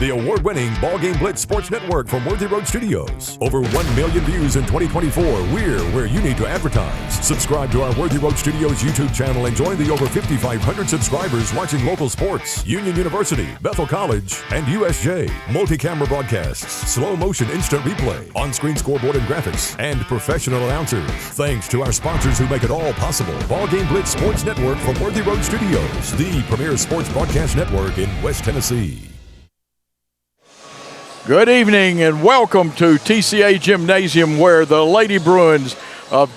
the award-winning BallGame Blitz Sports Network from Worthy Road Studios. Over 1 million views in 2024. We're where you need to advertise. Subscribe to our Worthy Road Studios YouTube channel and join the over 5,500 subscribers watching local sports, Union University, Bethel College, and USJ. Multi-camera broadcasts, slow-motion instant replay, on-screen scoreboard and graphics, and professional announcers. Thanks to our sponsors who make it all possible. BallGame Blitz Sports Network from Worthy Road Studios, the premier sports broadcast network in West Tennessee. Good evening and welcome to TCA Gymnasium, where the Lady Bruins of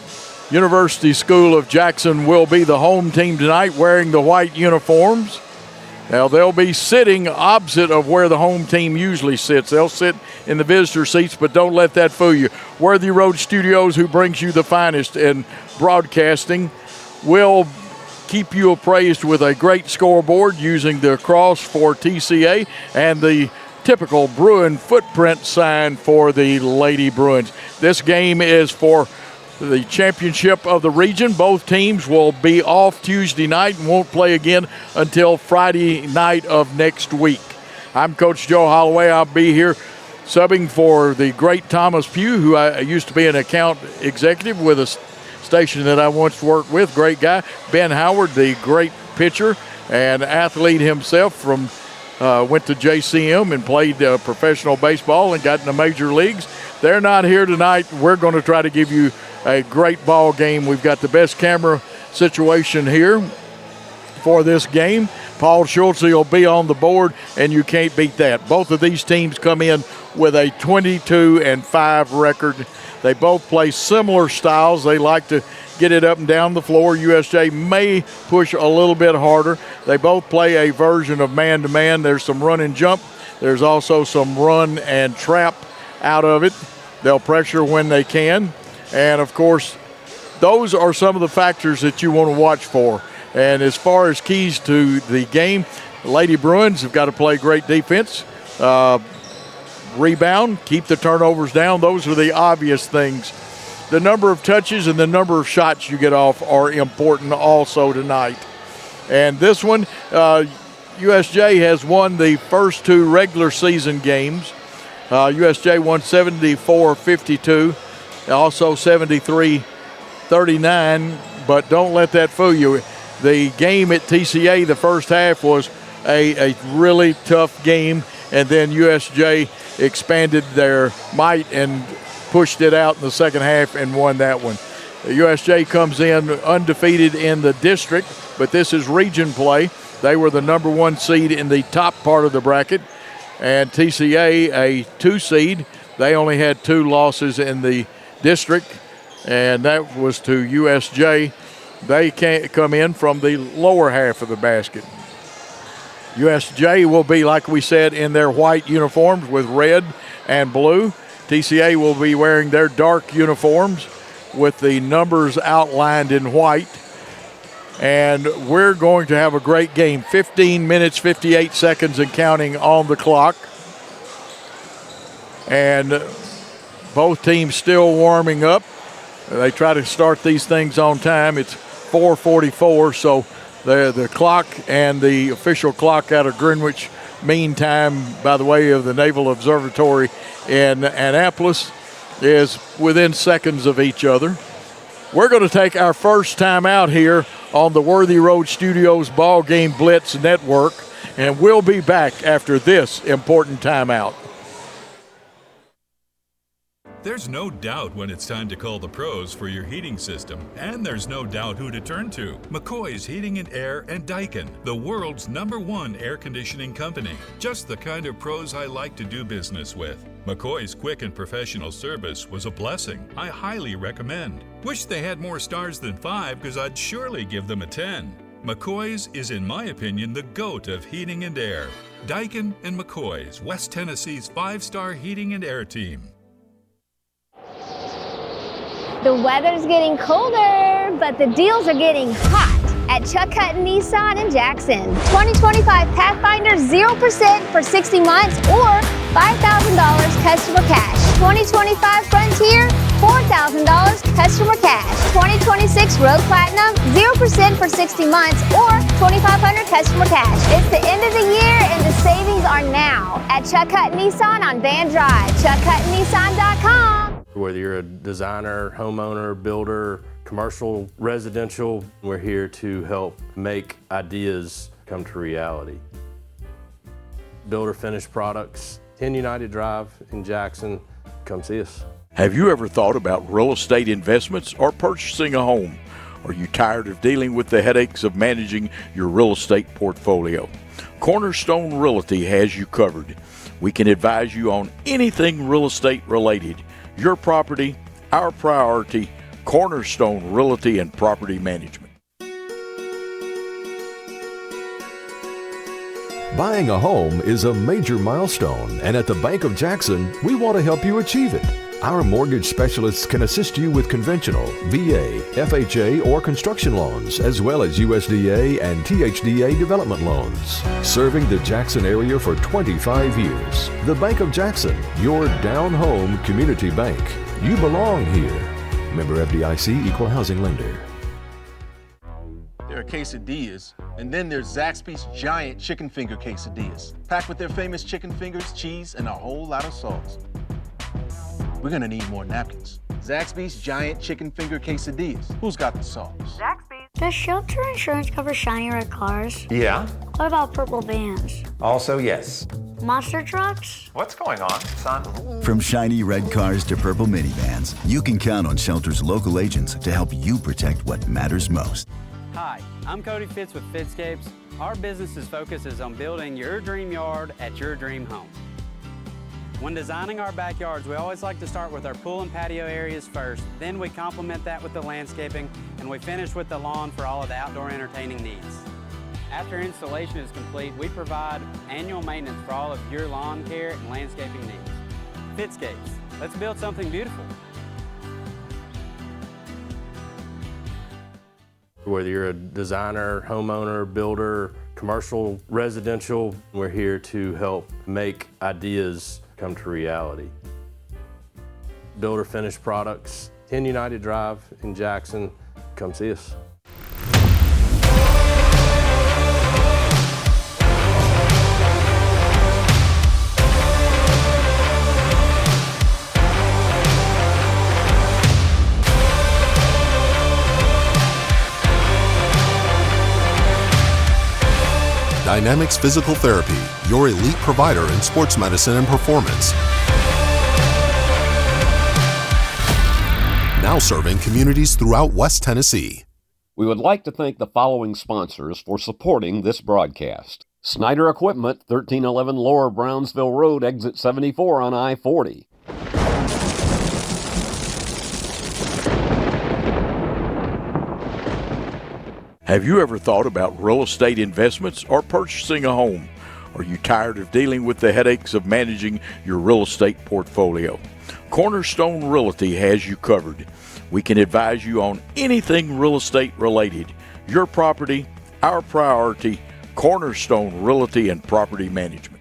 University School of Jackson will be the home team tonight, wearing the white uniforms. Now they'll be sitting opposite of where the home team usually sits. They'll sit in the visitor seats, but don't let that fool you. Worthy Road Studios, who brings you the finest in broadcasting, will keep you appraised with a great scoreboard using the cross for TCA and the typical Bruin footprint sign for the Lady Bruins. This game is for the championship of the region. Both teams will be off Tuesday night and won't play again until Friday night of next week. I'm Coach Joe Holloway. I'll be here subbing for the great Thomas Pugh, who I used to be an account executive with a station that I once worked with. Great guy. Ben Howard, the great pitcher and athlete himself, from went to JCM and played professional baseball and got in the major leagues. They're not here tonight. We're going to try to give you a great ball game. We've got the best camera situation here for this game. Paul Schultz will be on the board, and you can't beat that. Both of these teams come in with a 22-5 record. They both play similar styles. They like to get it up and down the floor. USJ may push a little bit harder. They both play a version of man-to-man. There's some run and jump. There's also some run and trap out of it. They'll pressure when they can. And, of course, those are some of the factors that you want to watch for. And as far as keys to the game, the Lady Bruins have got to play great defense, rebound, keep the turnovers down. Those are the obvious things. The number of touches and the number of shots you get off are important also tonight. And this one, USJ has won the first two regular season games. USJ won 74-52, also 73-39, but don't let that fool you. The game at TCA, the first half, was a really tough game, and then USJ expanded their might and pushed it out in the second half and won that one. USJ comes in undefeated in the district, but this is region play. They were the number one seed in the top part of the bracket, and TCA, a 2 seed, they only had 2 losses in the district, and that was to USJ. They can't come in from the lower half of the basket. USJ will be, like we said, in their white uniforms with red and blue. TCA will be wearing their dark uniforms with the numbers outlined in white. And we're going to have a great game. 15 minutes, 58 seconds and counting on the clock. And both teams still warming up. They try to start these things on time. It's 4:44, so the clock and the official clock out of Greenwich Mean Time, by the way of the Naval Observatory in Annapolis, is within seconds of each other. We're going to take our first time out here on the Worthy Road Studios BallGame Blitz Network, and we'll be back after this important timeout. There's no doubt when it's time to call the pros for your heating system, and there's no doubt who to turn to. McCoy's Heating and Air and Daikin, the world's #1 air conditioning company. Just the kind of pros I like to do business with. McCoy's quick and professional service was a blessing. I highly recommend. Wish they had more stars than 5, because I'd surely give them a 10. McCoy's is, in my opinion, the GOAT of heating and air. Daikin and McCoy's, West Tennessee's 5-star heating and air team. The weather's getting colder, but the deals are getting hot at Chuck Hutton Nissan in Jackson. 2025 Pathfinder 0% for 60 months or $5,000 customer cash. 2025 Frontier $4,000 customer cash. 2026 Road Platinum, 0% for 60 months or $2,500 customer cash. It's the end of the year and the savings are now at Chuck Hutton Nissan on Van Drive. ChuckHuttonNissan.com. Whether you're a designer, homeowner, builder, commercial, residential, we're here to help make ideas come to reality. Builder finished products, 10 United Drive in Jackson. Come see us. Have you ever thought about real estate investments or purchasing a home? Are you tired of dealing with the headaches of managing your real estate portfolio? Cornerstone Realty has you covered. We can advise you on anything real estate related. Your property, our priority. Cornerstone Realty and Property Management. Buying a home is a major milestone, and at the Bank of Jackson, we want to help you achieve it. Our mortgage specialists can assist you with conventional, VA, FHA, or construction loans, as well as USDA and THDA development loans. Serving the Jackson area for 25 years. The Bank of Jackson, your down-home community bank. You belong here. Member FDIC, Equal Housing Lender. There are quesadillas, and then there's Zaxby's giant chicken finger quesadillas, packed with their famous chicken fingers, cheese, and a whole lot of sauce. We're gonna need more napkins. Zaxby's giant chicken finger quesadillas. Who's got the sauce? Zaxby's. Does shelter insurance cover shiny red cars? Yeah. What about purple vans? Also, yes. Monster trucks? What's going on, son? From shiny red cars to purple minivans, you can count on Shelter's local agents to help you protect what matters most. Hi, I'm Cody Fitz with Fitscapes. Our business's focus is on building your dream yard at your dream home. When designing our backyards, we always like to start with our pool and patio areas first. Then we complement that with the landscaping, and we finish with the lawn for all of the outdoor entertaining needs. After installation is complete, we provide annual maintenance for all of your lawn care and landscaping needs. Fitscapes, let's build something beautiful. Whether you're a designer, homeowner, builder, commercial, residential, we're here to help make ideas come to reality. Builder finished products, 10 United Drive in Jackson. Come see us. Dynamics Physical Therapy, your elite provider in sports medicine and performance. Now serving communities throughout West Tennessee. We would like to thank the following sponsors for supporting this broadcast. Snyder Equipment, 1311 Lower Brownsville Road, exit 74 on I-40. Have you ever thought about real estate investments or purchasing a home? Are you tired of dealing with the headaches of managing your real estate portfolio? Cornerstone Realty has you covered. We can advise you on anything real estate related. Your property, our priority. Cornerstone Realty and Property Management.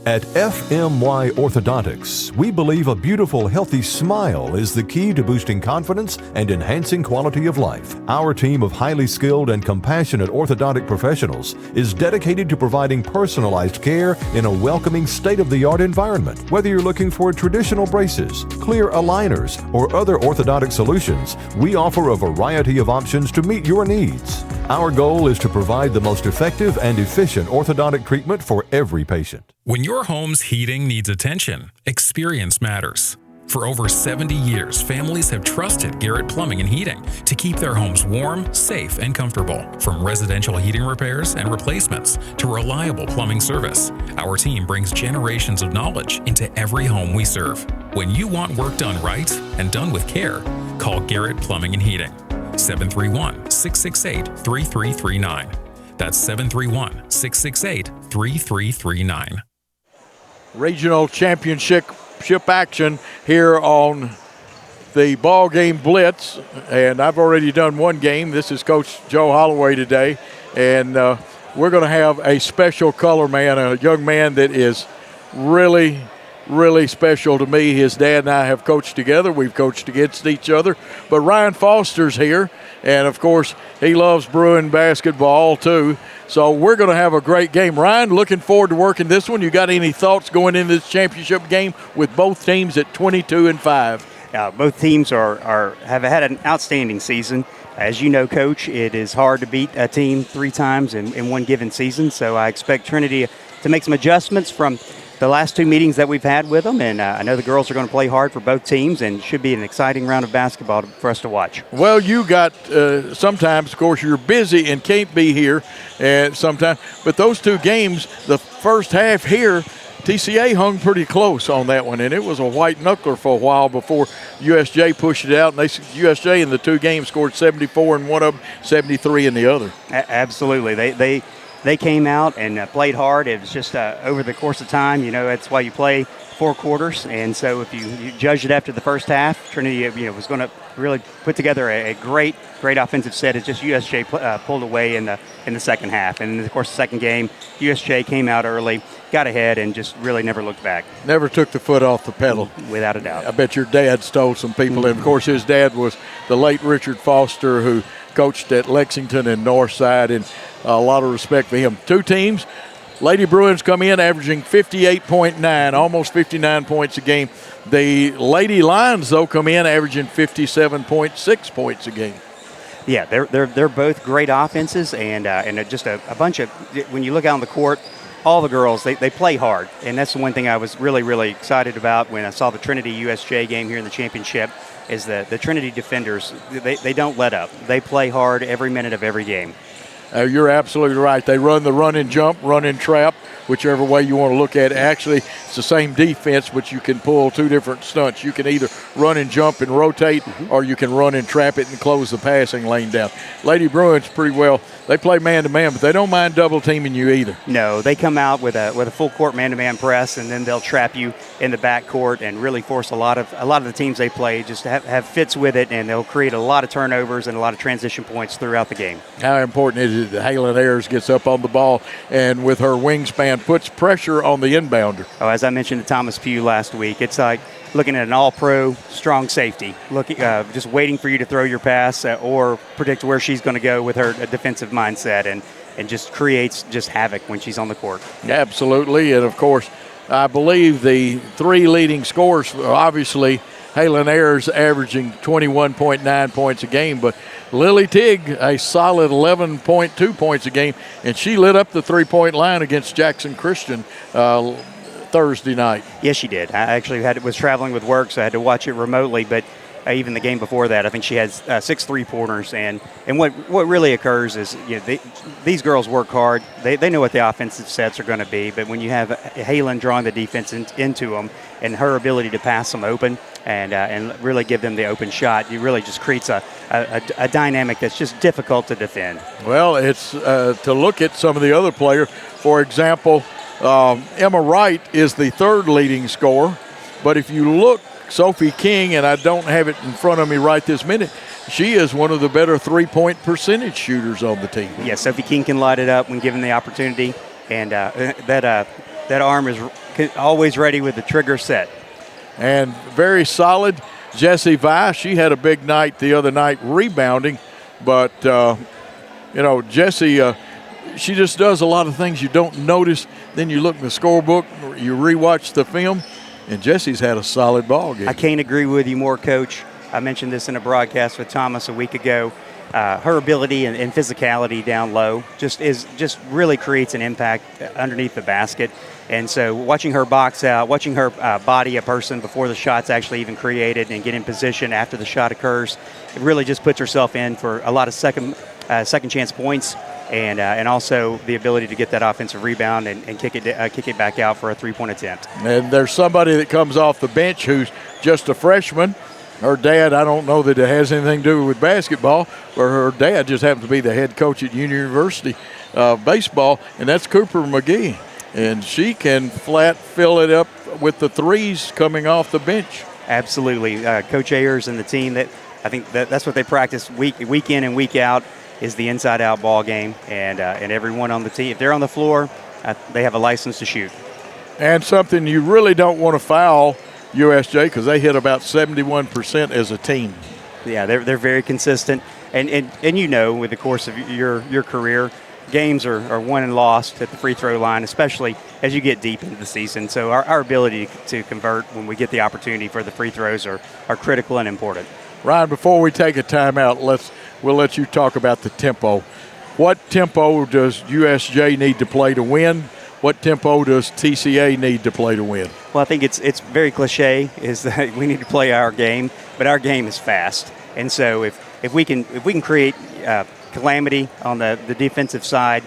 At FMY Orthodontics, we believe a beautiful, healthy smile is the key to boosting confidence and enhancing quality of life. Our team of highly skilled and compassionate orthodontic professionals is dedicated to providing personalized care in a welcoming, state-of-the-art environment. Whether you're looking for traditional braces, clear aligners, or other orthodontic solutions, we offer a variety of options to meet your needs. Our goal is to provide the most effective and efficient orthodontic treatment for every patient. When your home's heating needs attention, experience matters. For over 70 years, families have trusted Garrett Plumbing and Heating to keep their homes warm, safe, and comfortable. From residential heating repairs and replacements to reliable plumbing service, our team brings generations of knowledge into every home we serve. When you want work done right and done with care, call Garrett Plumbing and Heating. 731-668-3339. That's 731-668-3339. Regional championship action here on the BallGame Blitz, and I've already done one game. This is Coach Joe Holloway today, and we're going to have a special color man, a young man that is really really special to me. His dad and I have coached together. We've coached against each other. But Ryan Foster's here, and, of course, he loves Bruin basketball too. So we're going to have a great game. Ryan, looking forward to working this one. You got any thoughts going into this championship game with both teams at 22-5? Both teams have had an outstanding season. As you know, Coach, it is hard to beat a team 3 times in one given season. So I expect Trinity to make some adjustments from the last 2 meetings that we've had with them, and I know the girls are going to play hard for both teams, and should be an exciting round of basketball for us to watch. Well, you got sometimes, of course, you're busy and can't be here sometimes, but those 2 games, the first half here, TCA hung pretty close on that one, and it was a white knuckler for a while before USJ pushed it out. And USJ in the 2 games scored 74 in one of them, 73 in the other. Absolutely. They came out and played hard. It was just over the course of time, that's why you play 4 quarters. And so if you judge it after the first half, Trinity, was going to really put together a great offensive set. It's just USJ pulled away in the second half. And of course, the second game, USJ came out early, got ahead, and just really never looked back. Never took the foot off the pedal. Without a doubt. I bet your dad stole some people. And, of course, his dad was the late Richard Foster, who coached at Lexington and Northside, and a lot of respect for him. 2 teams. Lady Bruins come in averaging 58.9, almost 59 points a game. The Lady Lions, though, come in averaging 57.6 points a game. Yeah, they're both great offenses, and just a bunch of, when you look out on the court, all the girls, they play hard. And that's the one thing I was really, really excited about when I saw the Trinity USJ game here in the championship, is the Trinity defenders, they don't let up. They play hard every minute of every game. You're absolutely right. They run the run and jump, run and trap, whichever way you want to look at it. Actually, it's the same defense, but you can pull 2 different stunts. You can either run and jump and rotate, or you can run and trap it and close the passing lane down. Lady Bruins pretty well, they play man-to-man, but they don't mind double-teaming you either. No, they come out with a full-court man-to-man press, and then they'll trap you in the backcourt and really force a lot of the teams they play just to have fits with it, and they'll create a lot of turnovers and a lot of transition points throughout the game. How important is it that Halen Ayers gets up on the ball and with her wingspan puts pressure on the inbounder? Oh, as I mentioned to Thomas Pugh last week, it's like looking at an all-pro strong safety, just waiting for you to throw your pass or predict where she's going to go with her defensive mindset, and just creates just havoc when she's on the court. Absolutely, and of course, I believe the 3 leading scorers, obviously, Halen Ayers averaging 21.9 points a game, but Lily Tigg, a solid 11.2 points a game, and she lit up the 3-point line against Jackson Christian Thursday night. Yes, she did. I actually was traveling with work, so I had to watch it remotely, but even the game before that, I think she had 6 3-pointers. And what really occurs is, these girls work hard. They know what the offensive sets are going to be, but when you have Halen drawing the defense into them and her ability to pass them open and really give them the open shot, it really just creates a dynamic that's just difficult to defend. Well, it's to look at some of the other players. For example, Emma Wright is the 3rd leading scorer, but if you look, Sophie King, and I don't have it in front of me right this minute, she is one of the better 3-point percentage shooters on the team. Yeah, Sophie King can light it up when given the opportunity, and that arm is always ready with the trigger set. And very solid, Jessie Weiss. She had a big night the other night rebounding, but, Jessie, she just does a lot of things you don't notice. Then you look in the scorebook, you rewatch the film, and Jessie's had a solid ball game. I can't agree with you more, Coach. I mentioned this in a broadcast with Thomas a week ago. Her ability and physicality down low just really creates an impact underneath the basket. And so watching her box out, watching her body a person before the shot's actually even created and get in position after the shot occurs, it really just puts herself in for a lot of second chance points. And also the ability to get that offensive rebound and kick it back out for a 3-point attempt. And there's somebody that comes off the bench who's just a freshman. Her dad, I don't know that it has anything to do with basketball, but her dad just happens to be the head coach at Union University baseball, and that's Cooper McGee. And she can flat fill it up with the threes coming off the bench. Absolutely. Coach Ayers and the team, I think that's what they practice week in and week out, is the inside-out ball game, and everyone on the team, if they're on the floor, they have a license to shoot. And something you really don't want to foul USJ because they hit about 71% as a team. Yeah, they're very consistent. And you know, with the course of your career, games are won and lost at the free throw line, especially as you get deep into the season. So our ability to convert when we get the opportunity for the free throws are critical and important. Ryan, before we take a timeout, we'll let you talk about the tempo. What tempo does USJ need to play to win? What tempo does TCA need to play to win? Well, I think it's very cliche is that we need to play our game, but our game is fast. And so if we can create calamity on the defensive side,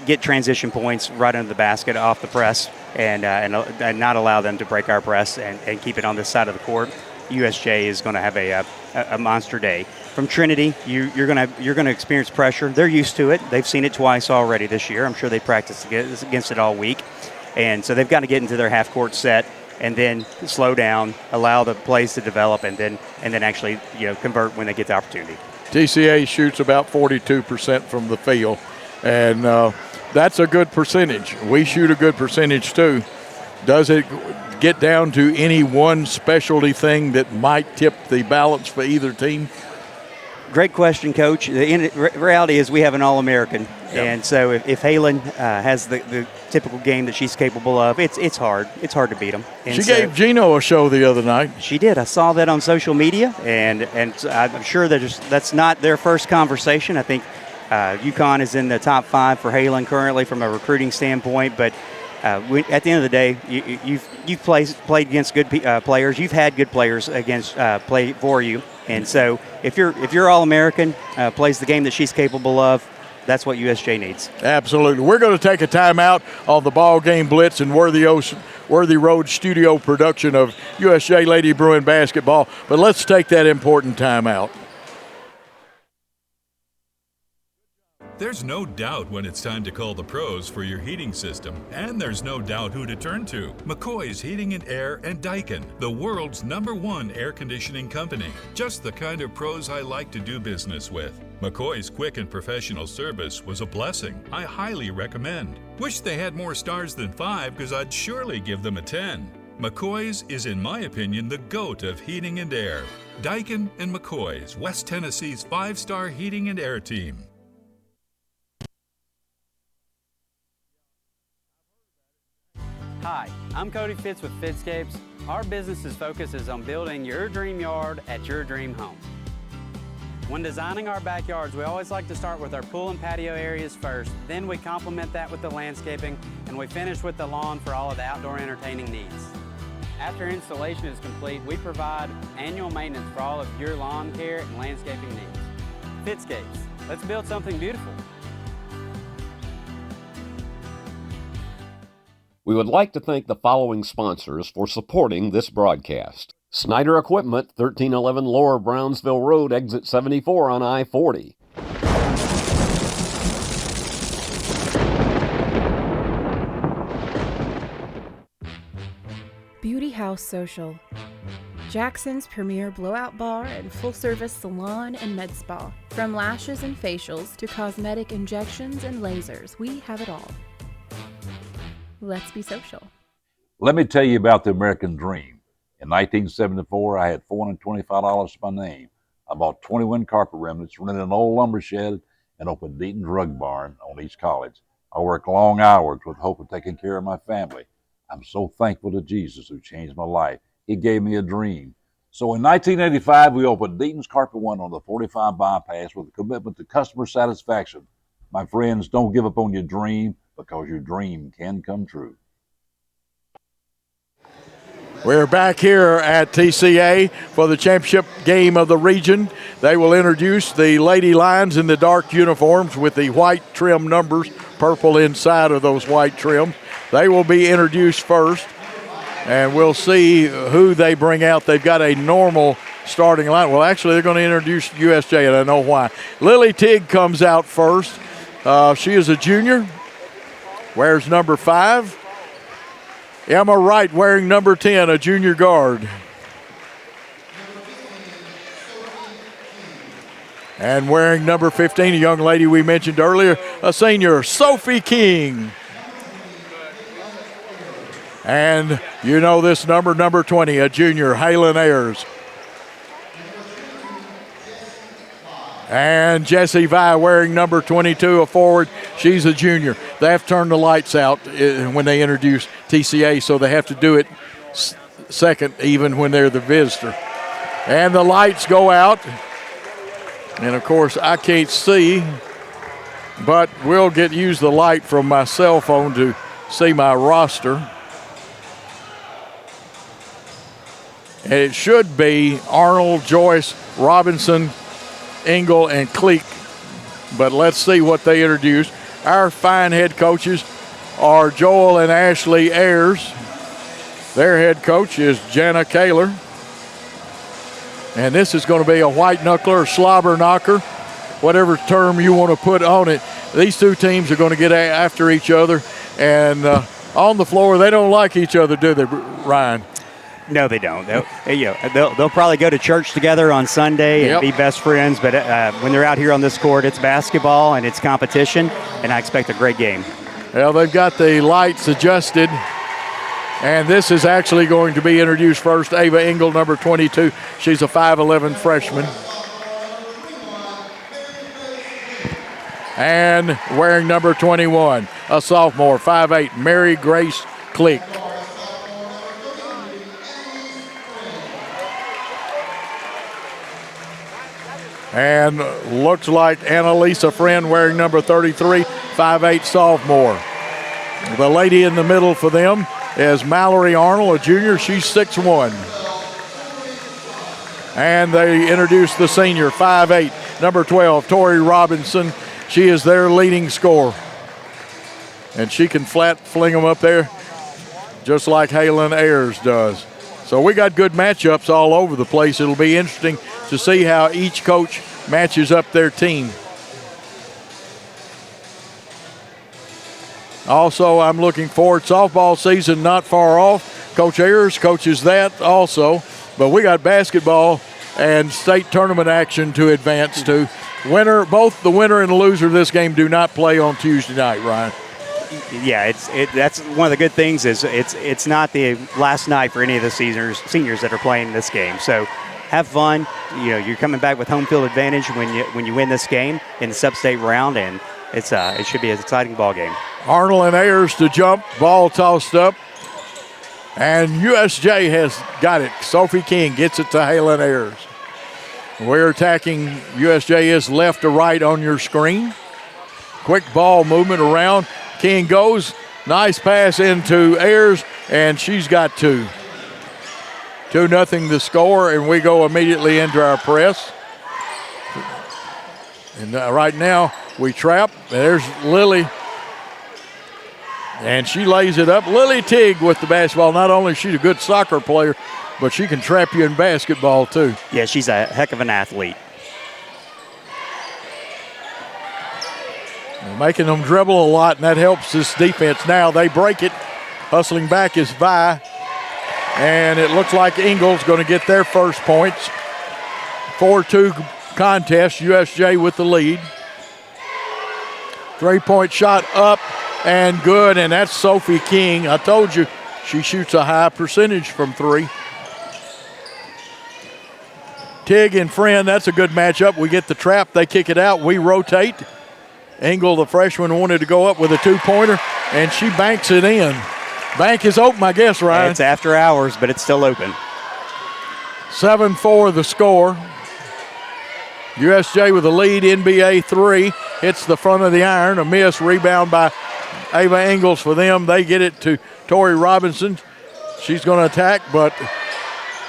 get transition points right under the basket off the press, and not allow them to break our press and keep it on this side of the court, USJ is going to have a monster day. From Trinity, you're going to experience pressure. They're used to it. They've seen it twice already this year. I'm sure they practiced against it all week, and so they've got to get into their half court set and then slow down, allow the plays to develop, and then actually convert when they get the opportunity. TCA shoots about 42% from the field, and that's a good percentage. We shoot a good percentage too. Does it get down to any one specialty thing that might tip the balance for either team? Great question, Coach. The reality is we have an All-American, and so if Halen has the typical game that she's capable of, it's hard. It's hard to beat them. And she gave Gino a show the other night. She did. I saw that on social media, and I'm sure that's not their first conversation. I think UConn is in the top 5 for Halen currently from a recruiting standpoint, but at the end of the day, you've played against good players. You've had good players against play for you. And so if you're All-American, plays the game that she's capable of, that's what USJ needs. Absolutely. We're going to take a timeout on the BallGame Blitz and Worthy Road studio production of USJ Lady Bruin basketball. But let's take that important timeout. There's no doubt when it's time to call the pros for your heating system, and there's no doubt who to turn to. McCoy's Heating and Air and Daikin, the world's #1 air conditioning company. Just the kind of pros I like to do business with. McCoy's quick and professional service was a blessing. I highly recommend. Wish they had more stars than 5 because I'd surely give them a 10. McCoy's is, in my opinion, the GOAT of heating and air. Daikin and McCoy's, West Tennessee's 5-star heating and air team. Hi, I'm Cody Fitz with Fitscapes. Our business's focus is on building your dream yard at your dream home. When designing our backyards, we always like to start with our pool and patio areas first, then we complement that with the landscaping, and we finish with the lawn for all of the outdoor entertaining needs. After installation is complete, we provide annual maintenance for all of your lawn care and landscaping needs. Fitscapes, let's build something beautiful. We would like to thank the following sponsors for supporting this broadcast. Snyder Equipment, 1311 Lower Brownsville Road, exit 74 on I-40. Beauty House Social, Jackson's premier blowout bar and full-service salon and med spa. From lashes and facials to cosmetic injections and lasers, we have it all. Let's be social. Let me tell you about the American Dream. In 1974, I had $425 to my name. I bought 21 carpet remnants, rented an old lumber shed, and opened Deaton's Rug Barn on East College. I worked long hours with hope of taking care of my family. I'm so thankful to Jesus who changed my life. He gave me a dream. So in 1985, we opened Deaton's Carpet One on the 45 bypass with a commitment to customer satisfaction. My friends, don't give up on your dream, because your dream can come true. We're back here at TCA for the championship game of the region. They will introduce the Lady Lions in the dark uniforms with the white trim numbers, purple inside of those white trims. They will be introduced first, and we'll see who they bring out. They've got a normal starting line. Well, actually, they're going to introduce USJ, and I know why. Lily Tigg comes out first. She is a junior. Wears number 5. Emma Wright wearing number 10, a junior guard. And wearing number 15, a young lady we mentioned earlier, a senior, Sophie King. And you know this number 20, a junior, Halen Ayers. And Jessie Vi wearing number 22, a forward. She's a junior. They have to turn the lights out when they introduce TCA, so they have to do it second even when they're the visitor. And the lights go out. And, of course, I can't see, but we'll use the light from my cell phone to see my roster. And it should be Arnold, Joyce, Robinson, Engel, and Cleek. But let's see what they introduce. Our fine head coaches are Joel and Ashley Ayers. Their head coach is Jana Kaler. And this is going to be a white knuckler or slobber knocker, whatever term you want to put on it. These two teams are going to get after each other. And on the floor, they don't like each other, do they, Ryan? No, they don't. They'll probably go to church together on Sunday and be best friends. But when they're out here on this court, it's basketball and it's competition, and I expect a great game. Well, they've got the lights adjusted, and this is actually going to be introduced first. Ava Engel, number 22. She's a 5'11 freshman. And wearing number 21, a sophomore, 5'8", Mary Grace Cleek. And looks like Annalisa Friend wearing number 33, 5'8", sophomore. The lady in the middle for them is Mallory Arnold, a junior. She's 6'1". And they introduce the senior, 5'8", number 12, Tori Robinson. She is their leading scorer. And she can flat fling them up there just like Halen Ayers does. So we got good matchups all over the place. It'll be interesting to see how each coach matches up their team. Also, I'm looking forward, softball season not far off. Coach Ayers coaches that also. But we got basketball and state tournament action to advance to. Both the winner and the loser of this game do not play on Tuesday night, Ryan. Yeah, that's one of the good things is it's not the last night for any of the seniors that are playing this game. So have fun. You're coming back with home field advantage when you win this game in the sub-state round, and it should be an exciting ball game. Arnold and Ayers to jump, ball tossed up, and USJ has got it. Sophie King gets it to Halen Ayers. We're attacking. USJ is left to right on your screen. Quick ball movement around. King goes. Nice pass into Ayers, and she's got two. 2-0 the score, and we go immediately into our press. And right now we trap. There's Lily, and she lays it up. Lily Tigg with the basketball. Not only is she a good soccer player, but she can trap you in basketball too. Yeah, she's a heck of an athlete. They're making them dribble a lot, and that helps this defense. Now they break it. Hustling back is Vi. And it looks like Engel's going to get their first points. 4-2 contest, USJ with the lead. 3-point shot up and good, and that's Sophie King. I told you she shoots a high percentage from three. Tigg and Friend, that's a good matchup. We get the trap, they kick it out, we rotate. Engel, the freshman, wanted to go up with a two-pointer, and she banks it in. Bank is open, I guess, Ryan. It's after hours, but it's still open. 7-4 the score. USJ with a lead, NBA 3. Hits the front of the iron. A miss, rebound by Ava Engels for them. They get it to Tori Robinson. She's going to attack,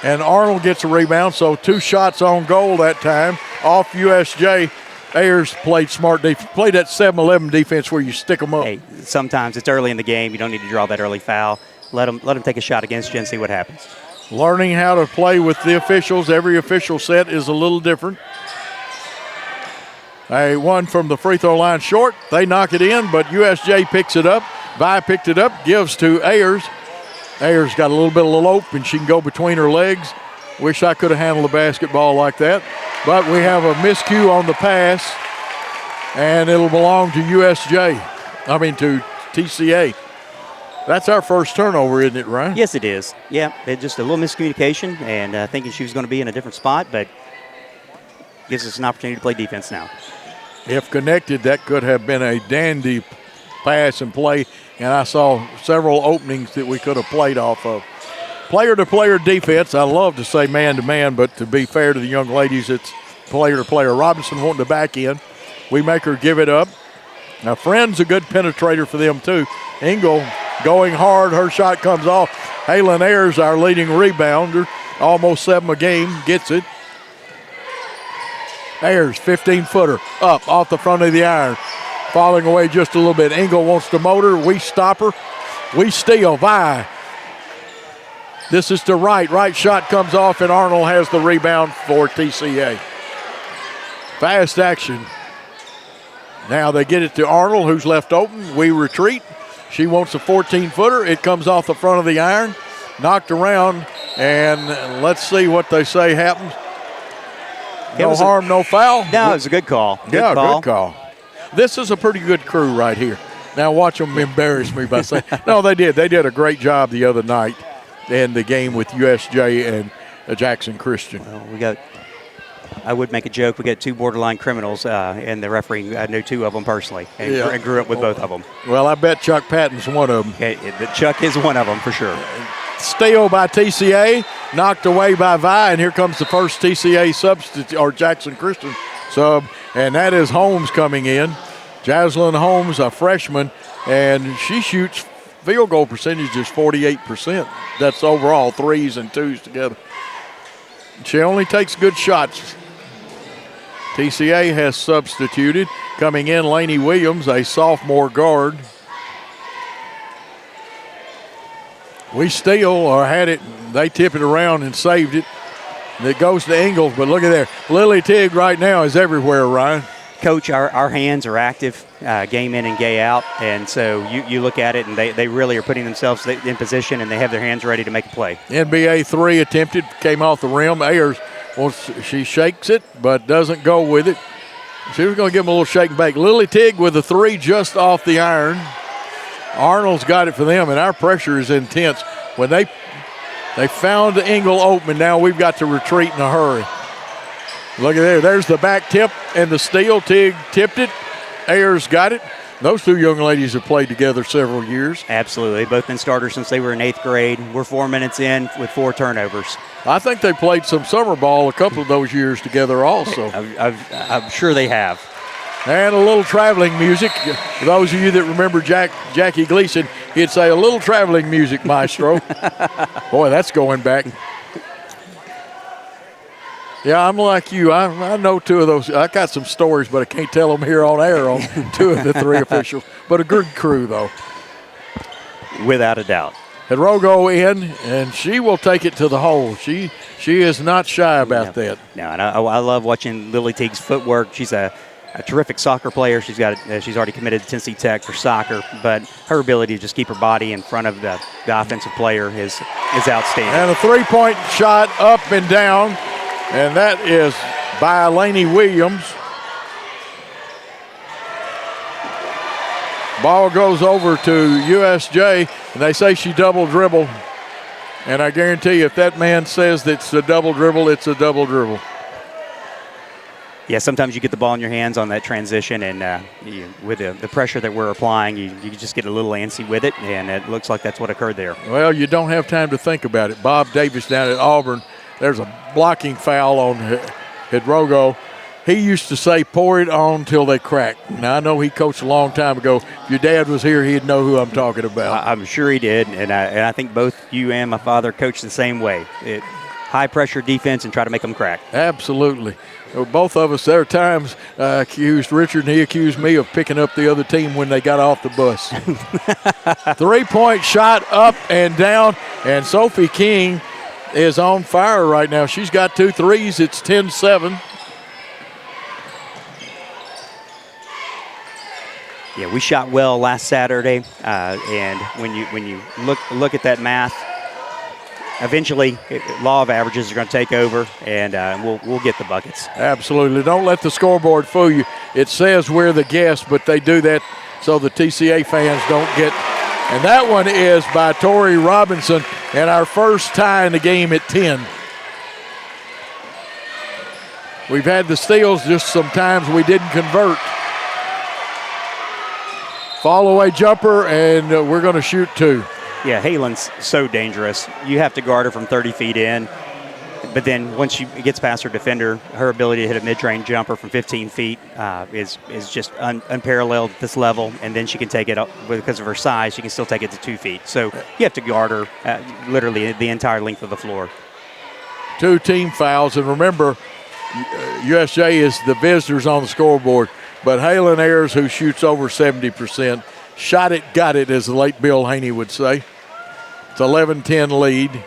and Arnold gets a rebound, so 2 shots on goal that time. Off USJ. Ayers played smart defense, played that 7-11 defense where you stick them up. Hey, sometimes it's early in the game. You don't need to draw that early foul. Let them take a shot against you and see what happens. Learning how to play with the officials. Every official set is a little different. One from the free throw line short. They knock it in, but USJ picks it up. Vi picked it up, gives to Ayers. Ayers got a little bit of lope, and she can go between her legs. Wish I could have handled the basketball like that. But we have a miscue on the pass, and it'll belong to USJ. To TCA. That's our first turnover, isn't it, Ryan? Yes, it is. Yeah, it just a little miscommunication and thinking she was going to be in a different spot, but gives us an opportunity to play defense now. If connected, that could have been a dandy pass and play, and I saw several openings that we could have played off of. Player-to-player defense, I love to say man-to-man, but to be fair to the young ladies, it's player-to-player. Robinson wanting to back in. We make her give it up. Now, Friend's a good penetrator for them, too. Engel going hard. Her shot comes off. Halen Ayers, our leading rebounder, almost 7 a game, gets it. Ayers, 15-footer, up off the front of the iron. Falling away just a little bit. Engel wants to motor. We stop her. We steal. Vi. This is to Wright. Right shot comes off, and Arnold has the rebound for TCA. Fast action. Now they get it to Arnold, who's left open. We retreat. She wants a 14-footer. It comes off the front of the iron. Knocked around, and let's see what they say happens. No harm, no foul. No, it was a good call. Good call. This is a pretty good crew right here. Now watch them embarrass me by saying, no, they did. They did a great job the other night in the game with USJ and Jackson Christian. Well, I would make a joke. We got 2 borderline criminals, and the referee, I knew 2 of them personally, and grew up with both of them. Well, I bet Chuck Patton's one of them. Chuck is one of them for sure. Steal by TCA, knocked away by Vi, and here comes the first TCA substitute, or Jackson Christian sub, and that is Holmes coming in. Jaslyn Holmes, a freshman, and she shoots field goal percentage is 48%. That's overall 3s and 2s together. She only takes good shots. TCA has substituted. Coming in, Laney Williams, a sophomore guard. We steal, or had it. They tip it around and saved it. And it goes to Ingles, but look at there. Lily Tigg right now is everywhere, Ryan. Coach, our hands are active game in and game out, and so you look at it, and they really are putting themselves in position, and they have their hands ready to make a play. NBA 3 attempted, came off the rim. Ayers, she shakes it, but doesn't go with it. She was going to give him a little shake and bake. Lily Tigg with a 3 just off the iron. Arnold's got it for them, and our pressure is intense. When they found Engel open, now we've got to retreat in a hurry. Look at there. There's the back tip and the steal. Tigg tipped it. Ayers got it. Those 2 young ladies have played together several years. Absolutely. They've both been starters since they were in 8th grade. We're 4 minutes in with 4 turnovers. I think they played some summer ball a couple of those years together also. I'm sure they have. And a little traveling music. For those of you that remember Jackie Gleason, he'd say a little traveling music, maestro. Boy, that's going back. Yeah, I'm like you. I know 2 of those. I got some stories, but I can't tell them here on air on 2 of the 3 officials. But a good crew, though. Without a doubt. Hidrogo in, and she will take it to the hole. She is not shy about that. No, and I love watching Lily Tigg's footwork. She's a terrific soccer player. She's already committed to Tennessee Tech for soccer, but her ability to just keep her body in front of the offensive player is outstanding. And a 3-point shot up and down. And that is by Laney Williams. Ball goes over to USJ, and they say she double dribbled. And I guarantee you, if that man says that it's a double dribble, it's a double dribble. Yeah, sometimes you get the ball in your hands on that transition, and with the pressure that we're applying, you just get a little antsy with it, and it looks like that's what occurred there. Well, you don't have time to think about it. Bob Davis down at Auburn, there's a blocking foul on Hidrogo. He used to say, pour it on till they crack. Now, I know he coached a long time ago. If your dad was here, he'd know who I'm talking about. I'm sure he did, and I think both you and my father coached the same way. High-pressure defense and try to make them crack. Absolutely. Both of us, there are times accused Richard and he accused me of picking up the other team when they got off the bus. 3-point shot up and down, and Sophie King is on fire right now. She's got 2 threes. It's 10-7. Yeah, we shot well last Saturday, and when you look at that math, eventually law of averages are going to take over, and we'll get the buckets. Absolutely. Don't let the scoreboard fool you. It says we're the guests, but they do that so the TCA fans don't get And that one is by Tori Robinson, and our first tie in the game at 10. We've had the steals, just sometimes we didn't convert. Fall away jumper, and we're going to shoot 2. Yeah, Halen's so dangerous. You have to guard her from 30 feet in. But then once she gets past her defender, her ability to hit a mid-range jumper from 15 feet is just unparalleled at this level. And then she can take it up because of her size. She can still take it to 2 feet. So you have to guard her literally the entire length of the floor. 2 team fouls. And remember, USJ is the visitors on the scoreboard. But Halen Ayers, who shoots over 70%, shot it, got it, as the late Bill Haney would say. It's 11-10 lead.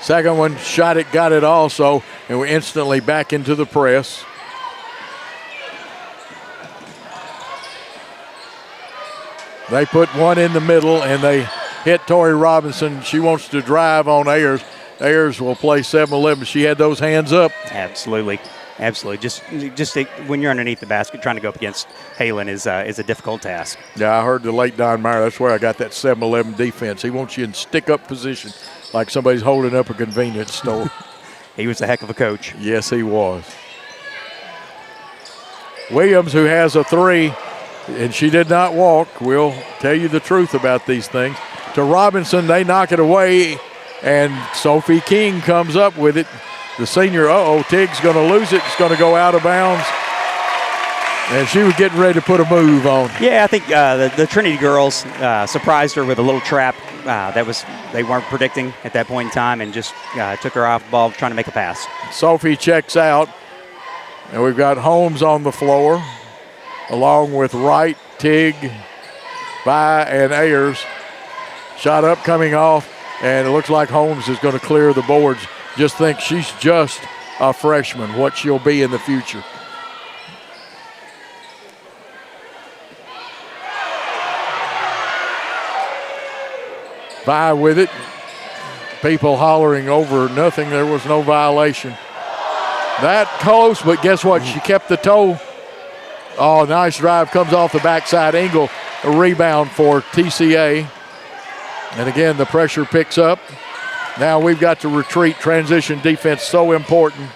Second one, shot it, got it also, and we're instantly back into the press. They put one in the middle, and they hit Tori Robinson. She wants to drive on Ayers. Ayers will play 7-11. She had those hands up. Absolutely. Absolutely. Just when you're underneath the basket, trying to go up against Halen is a difficult task. Yeah, I heard the late Don Meyer. That's where I got that 7-11 defense. He wants you in stick-up position like somebody's holding up a convenience store. He was a heck of a coach. Yes, he was. Williams, who has a 3, and she did not walk. We'll tell you the truth about these things. To Robinson, they knock it away, and Sophie King comes up with it. The senior, Tig's going to lose it. It's going to go out of bounds. And she was getting ready to put a move on. Yeah, I think the Trinity girls surprised her with a little trap they weren't predicting at that point in time, and just took her off the ball trying to make a pass. Sophie checks out, and we've got Holmes on the floor, along with Wright, Tig, By, and Ayers. Shot up, coming off, and it looks like Holmes is going to clear the boards. Just think she's just a freshman, what she'll be in the future. By with it. People hollering over nothing. There was no violation. That close, but guess what? She kept the toe. Oh, nice drive. Comes off the backside. Engel, a rebound for TCA. And again, the pressure picks up. Now we've got to retreat. Transition defense, so important.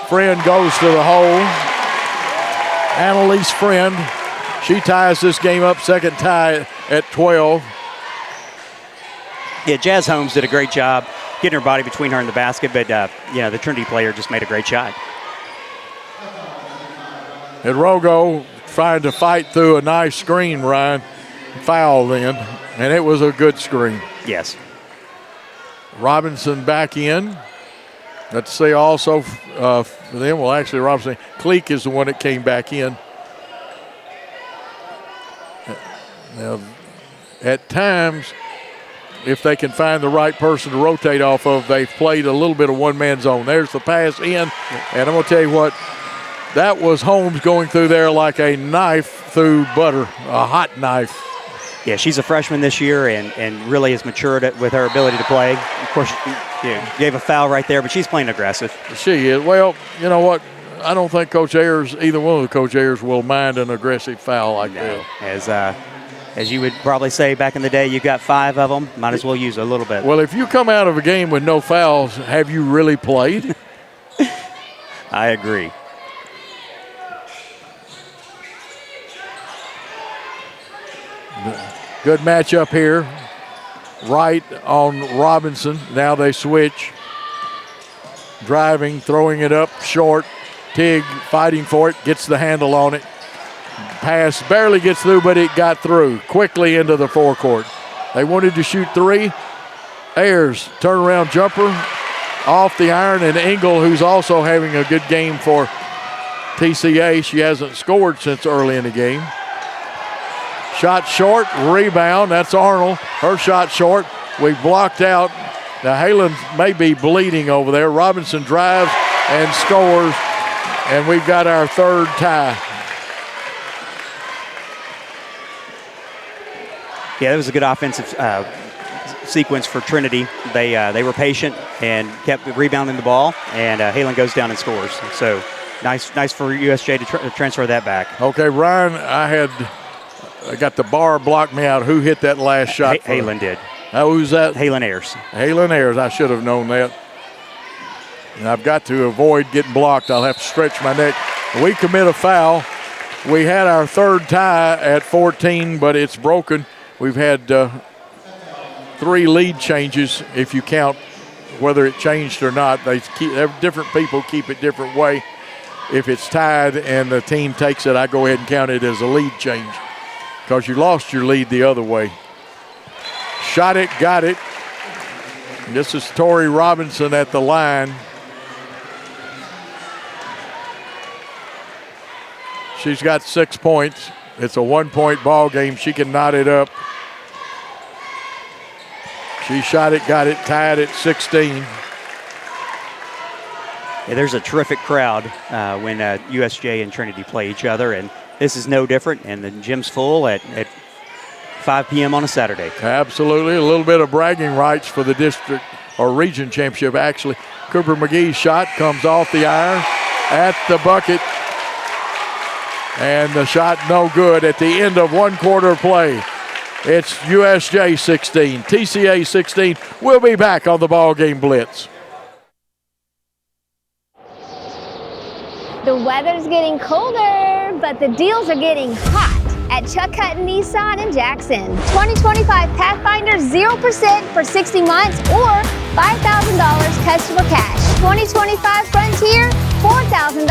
Friend goes to the hole. Annalise Friend. She ties this game up. Second tie at 12. Yeah, Jazz Holmes did a great job getting her body between her and the basket, but the Trinity player just made a great shot. And Rogo trying to fight through a nice screen, Ryan. Foul then, and it was a good screen. Yes. Robinson back in. Let's say also for them, well, actually, Robinson, Cleek is the one that came back in. Now, at times, if they can find the right person to rotate off of, they've played a little bit of one-man zone. There's the pass in, and I'm going to tell you what, that was Holmes going through there like a knife through butter, a hot knife. Yeah, she's a freshman this year and really has matured with her ability to play. Of course, gave a foul right there, but she's playing aggressive. She is. Well, you know what? I don't think Coach Ayers, either one of the Coach Ayers, will mind an aggressive foul like that. As you would probably say back in the day, you got 5 of them. Might as well use a little bit. Well, if you come out of a game with no fouls, have you really played? I agree. Good matchup here. Wright on Robinson. Now they switch. Driving, throwing it up short. Tig fighting for it, gets the handle on it. Pass barely gets through, but it got through quickly into the forecourt. They wanted to shoot 3. Ayers, turnaround jumper off the iron, and Engel, who's also having a good game for TCA. She hasn't scored since early in the game. Shot short, rebound. That's Arnold. Her shot short. We blocked out. Now Halen may be bleeding over there. Robinson drives and scores, and we've got our third tie. Yeah, that was a good offensive sequence for Trinity. They were patient and kept rebounding the ball, and Halen goes down and scores. So nice for USJ to transfer that back. Okay, Ryan, I had I got the bar blocked me out. Who hit that last shot? Halen did. Who's that? Halen Ayers. Halen Ayers. I should have known that. And I've got to avoid getting blocked. I'll have to stretch my neck. We commit a foul. We had our third tie at 14, but it's broken. We've had 3 lead changes, if you count whether it changed or not. Different people keep it different way. If it's tied and the team takes it, I go ahead and count it as a lead change because you lost your lead the other way. Shot it, got it. And this is Tori Robinson at the line. She's got 6 points. It's a 1-point ball game. She can knot it up. She shot it, got it, tied at 16. Yeah, there's a terrific crowd when USJ and Trinity play each other, and this is no different, and the gym's full at 5 p.m. on a Saturday. Absolutely. A little bit of bragging rights for the district or region championship, actually. Cooper McGee's shot comes off the iron at the bucket, and the shot no good at the end of 1 quarter play. It's USJ 16, TCA 16. We'll be back on the BallGame Blitz. The weather's getting colder, but the deals are getting hot at Chuck Hutton Nissan in Jackson. 2025 Pathfinder 0% for 60 months or $5,000 customer cash. 2025 Frontier, $4,000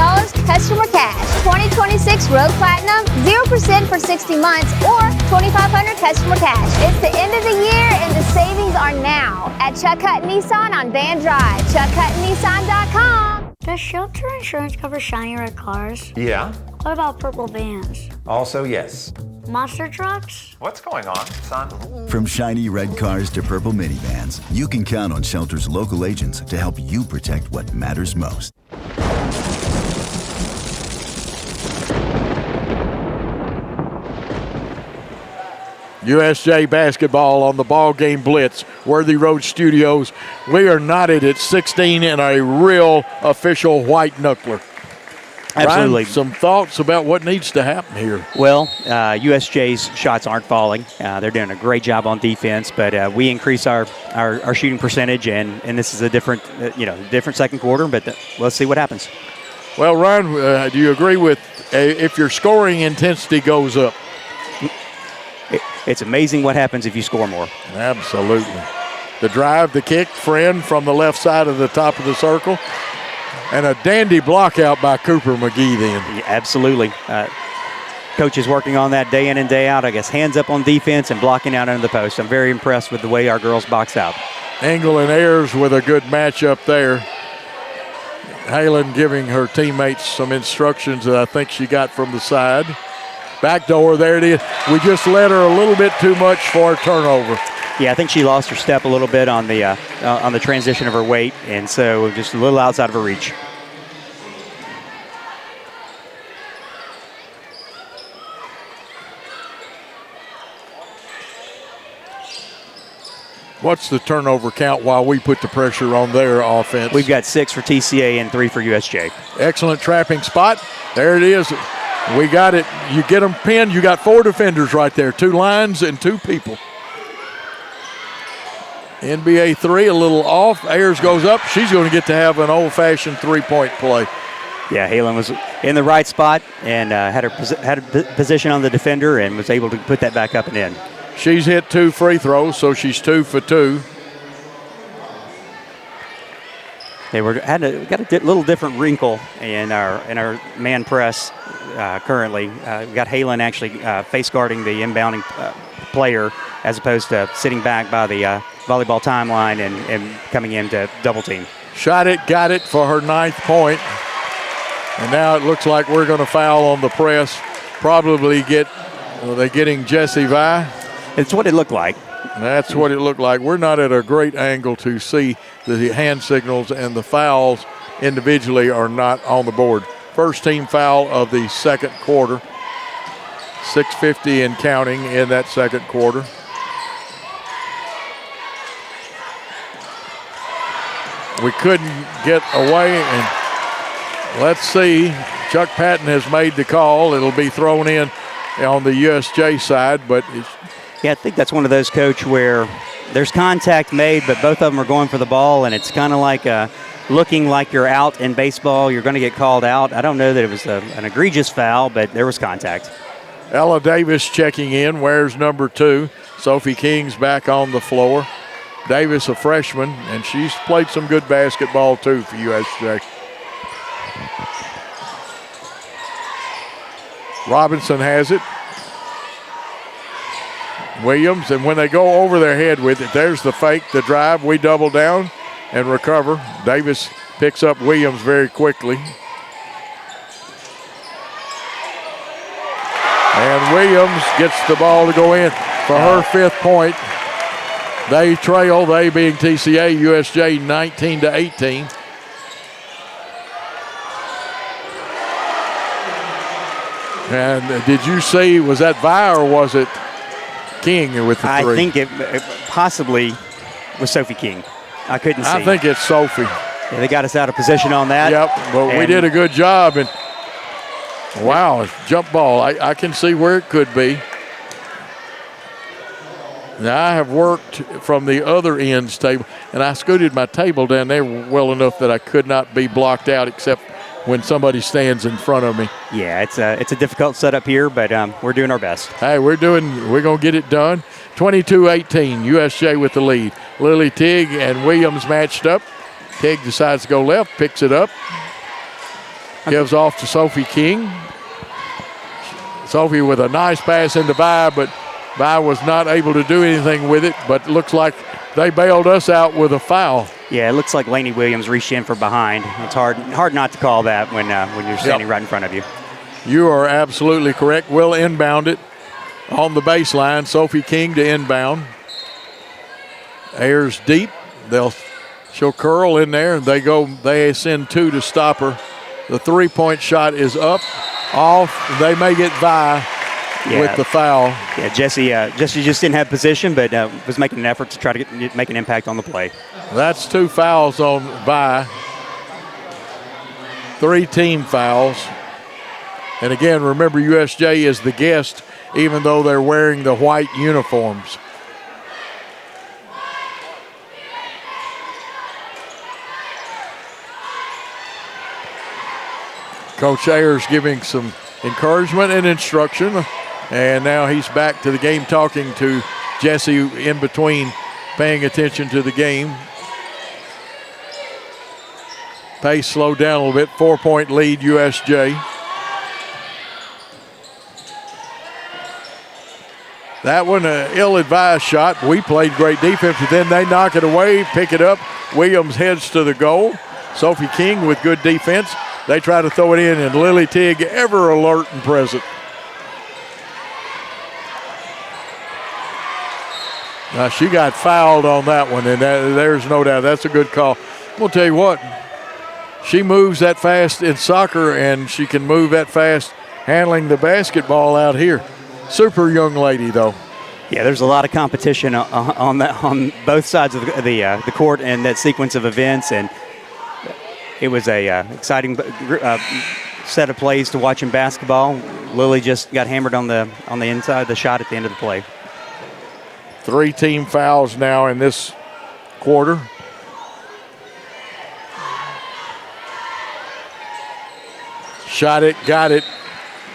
customer cash. 2026 Road Platinum 0% for 60 months or $2,500 customer cash. It's the end of the year and the savings are now at Chuck Hutton Nissan on Van Drive. ChuckHuttonNissan.com. Does shelter insurance cover shiny red cars? Yeah. What about purple vans? Also, yes. Monster trucks? What's going on, son? From shiny red cars to purple minivans, you can count on Shelter's local agents to help you protect what matters most. USJ basketball on the BallGame Blitz, Worthy Road Studios. We are knotted at 16 in a real official white knuckler. Absolutely. Ryan, some thoughts about what needs to happen here? Well, USJ's shots aren't falling. They're doing a great job on defense, but we increase our shooting percentage, and this is a different, different second quarter, but let's see what happens. Well, Ryan, do you agree with if your scoring intensity goes up? It's amazing what happens if you score more. Absolutely. The drive, the kick, friend from the left side of the top of the circle. And a dandy block out by Cooper McGee then. Yeah, absolutely. Coach is working on that day in and day out. I guess hands up on defense and blocking out under the post. I'm very impressed with the way our girls box out. Engel and Ayers with a good matchup there. Halen giving her teammates some instructions that I think she got from the side. Back door, there it is. We just let her a little bit too much for a turnover. Yeah, I think she lost her step a little bit on the transition of her weight, and so just a little outside of her reach. What's the turnover count while we put the pressure on their offense? We've got 6 for TCA and 3 for USJ. Excellent trapping spot. There it is. We got it. You get them pinned. You got 4 defenders right there. 2 lines and 2 people. NBA 3, a little off. Ayers goes up. She's going to get to have an old-fashioned three-point play. Yeah, Halen was in the right spot and had a position on the defender and was able to put that back up and in. She's hit 2 free throws, so she's 2 for 2. They got a little different wrinkle in our man press currently. We got Halen actually face guarding the inbounding player as opposed to sitting back by the volleyball timeline and coming in to double team. Shot it, got it for her 9th point. And now it looks like we're going to foul on the press. Probably they're getting Jessie Vi. It's what it looked like. That's what it looked like. We're not at a great angle to see the hand signals, and the fouls individually are not on the board. First team foul of the second quarter. 6:50 and counting in that second quarter. We couldn't get away, and let's see. Chuck Patton has made the call. It'll be thrown in on the USJ side, but yeah, I think that's one of those, Coach, where there's contact made, but both of them are going for the ball, and it's kind of like looking like you're out in baseball. You're going to get called out. I don't know that it was an egregious foul, but there was contact. Ella Davis checking in, wears number 2. Sophie King's back on the floor. Davis, a freshman, and she's played some good basketball too for USJ. Robinson has it. Williams, and when they go over their head with it, there's the fake, the drive. We double down and recover. Davis picks up Williams very quickly. And Williams gets the ball to go in for her 5th point. They trail, they being TCA, USJ 19-18. And did you see, was that Vi or was it King with the 3? I think it possibly was Sophie King. I couldn't see. I think it's Sophie. Yeah, they got us out of position on that. Yep, but we did a good job. And wow, jump ball. I can see where it could be. Now, I have worked from the other end's table, and I scooted my table down there well enough that I could not be blocked out except when somebody stands in front of me. Yeah, it's a difficult setup here, but we're doing our best. Hey, we're going to get it done. 22-18, USJ with the lead. Lily Tigg and Williams matched up. Tigg decides to go left, picks it up, gives off to Sophie King. Sophie with a nice pass into Vi, but Vi was not able to do anything with it, but it looks like they bailed us out with a foul. Yeah, it looks like Lainey Williams reached in for behind. It's hard not to call that when you're standing right in front of you. You are absolutely correct. We'll inbound it on the baseline. Sophie King to inbound. Ayers deep. She'll curl in there, and they send 2 to stop her. The 3-point shot is up, off. They may get Vi with the foul. Yeah, Jessie just didn't have position, but was making an effort to try to make an impact on the play. That's 2 fouls on Vi. 3 team fouls. And again, remember USJ is the guest, even though they're wearing the white uniforms. Coach Ayers giving some encouragement and instruction. And now he's back to the game talking to Jesse in between, paying attention to the game. Pace slowed down a little bit. 4-point lead, USJ. That one, an ill-advised shot. We played great defense, but then they knock it away, pick it up. Williams heads to the goal. Sophie King with good defense. They try to throw it in, and Lily Tigg ever alert and present. Now, she got fouled on that one, and there's no doubt. That's a good call. We'll tell you what, she moves that fast in soccer, and she can move that fast handling the basketball out here. Super young lady, though. Yeah, there's a lot of competition on both sides of the court and that sequence of events, and it was a exciting set of plays to watch in basketball. Lily just got hammered on the inside of the shot at the end of the play. 3 team fouls now in this quarter. Shot it, got it.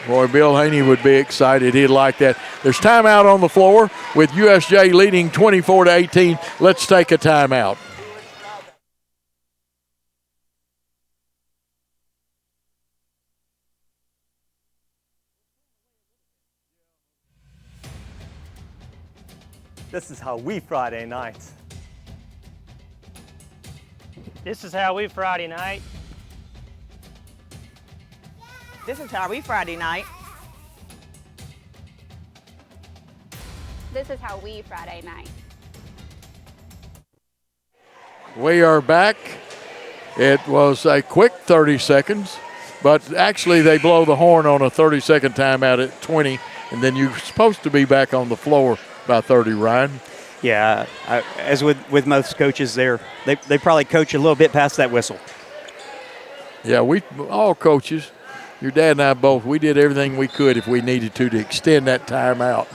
Boy, Bill Haney would be excited. He'd like that. There's timeout on the floor with USJ leading 24-18. Let's take a timeout. This is how we Friday night. This is how we Friday night. This is how we Friday night. This is how we Friday night. We are back. It was a quick 30 seconds, but actually they blow the horn on a 30-second timeout at 20, and then you're supposed to be back on the floor by 30, Ryan. Yeah, as with most coaches, they probably coach a little bit past that whistle. Yeah, all coaches. Your dad and I both, we did everything we could if we needed to extend that time out.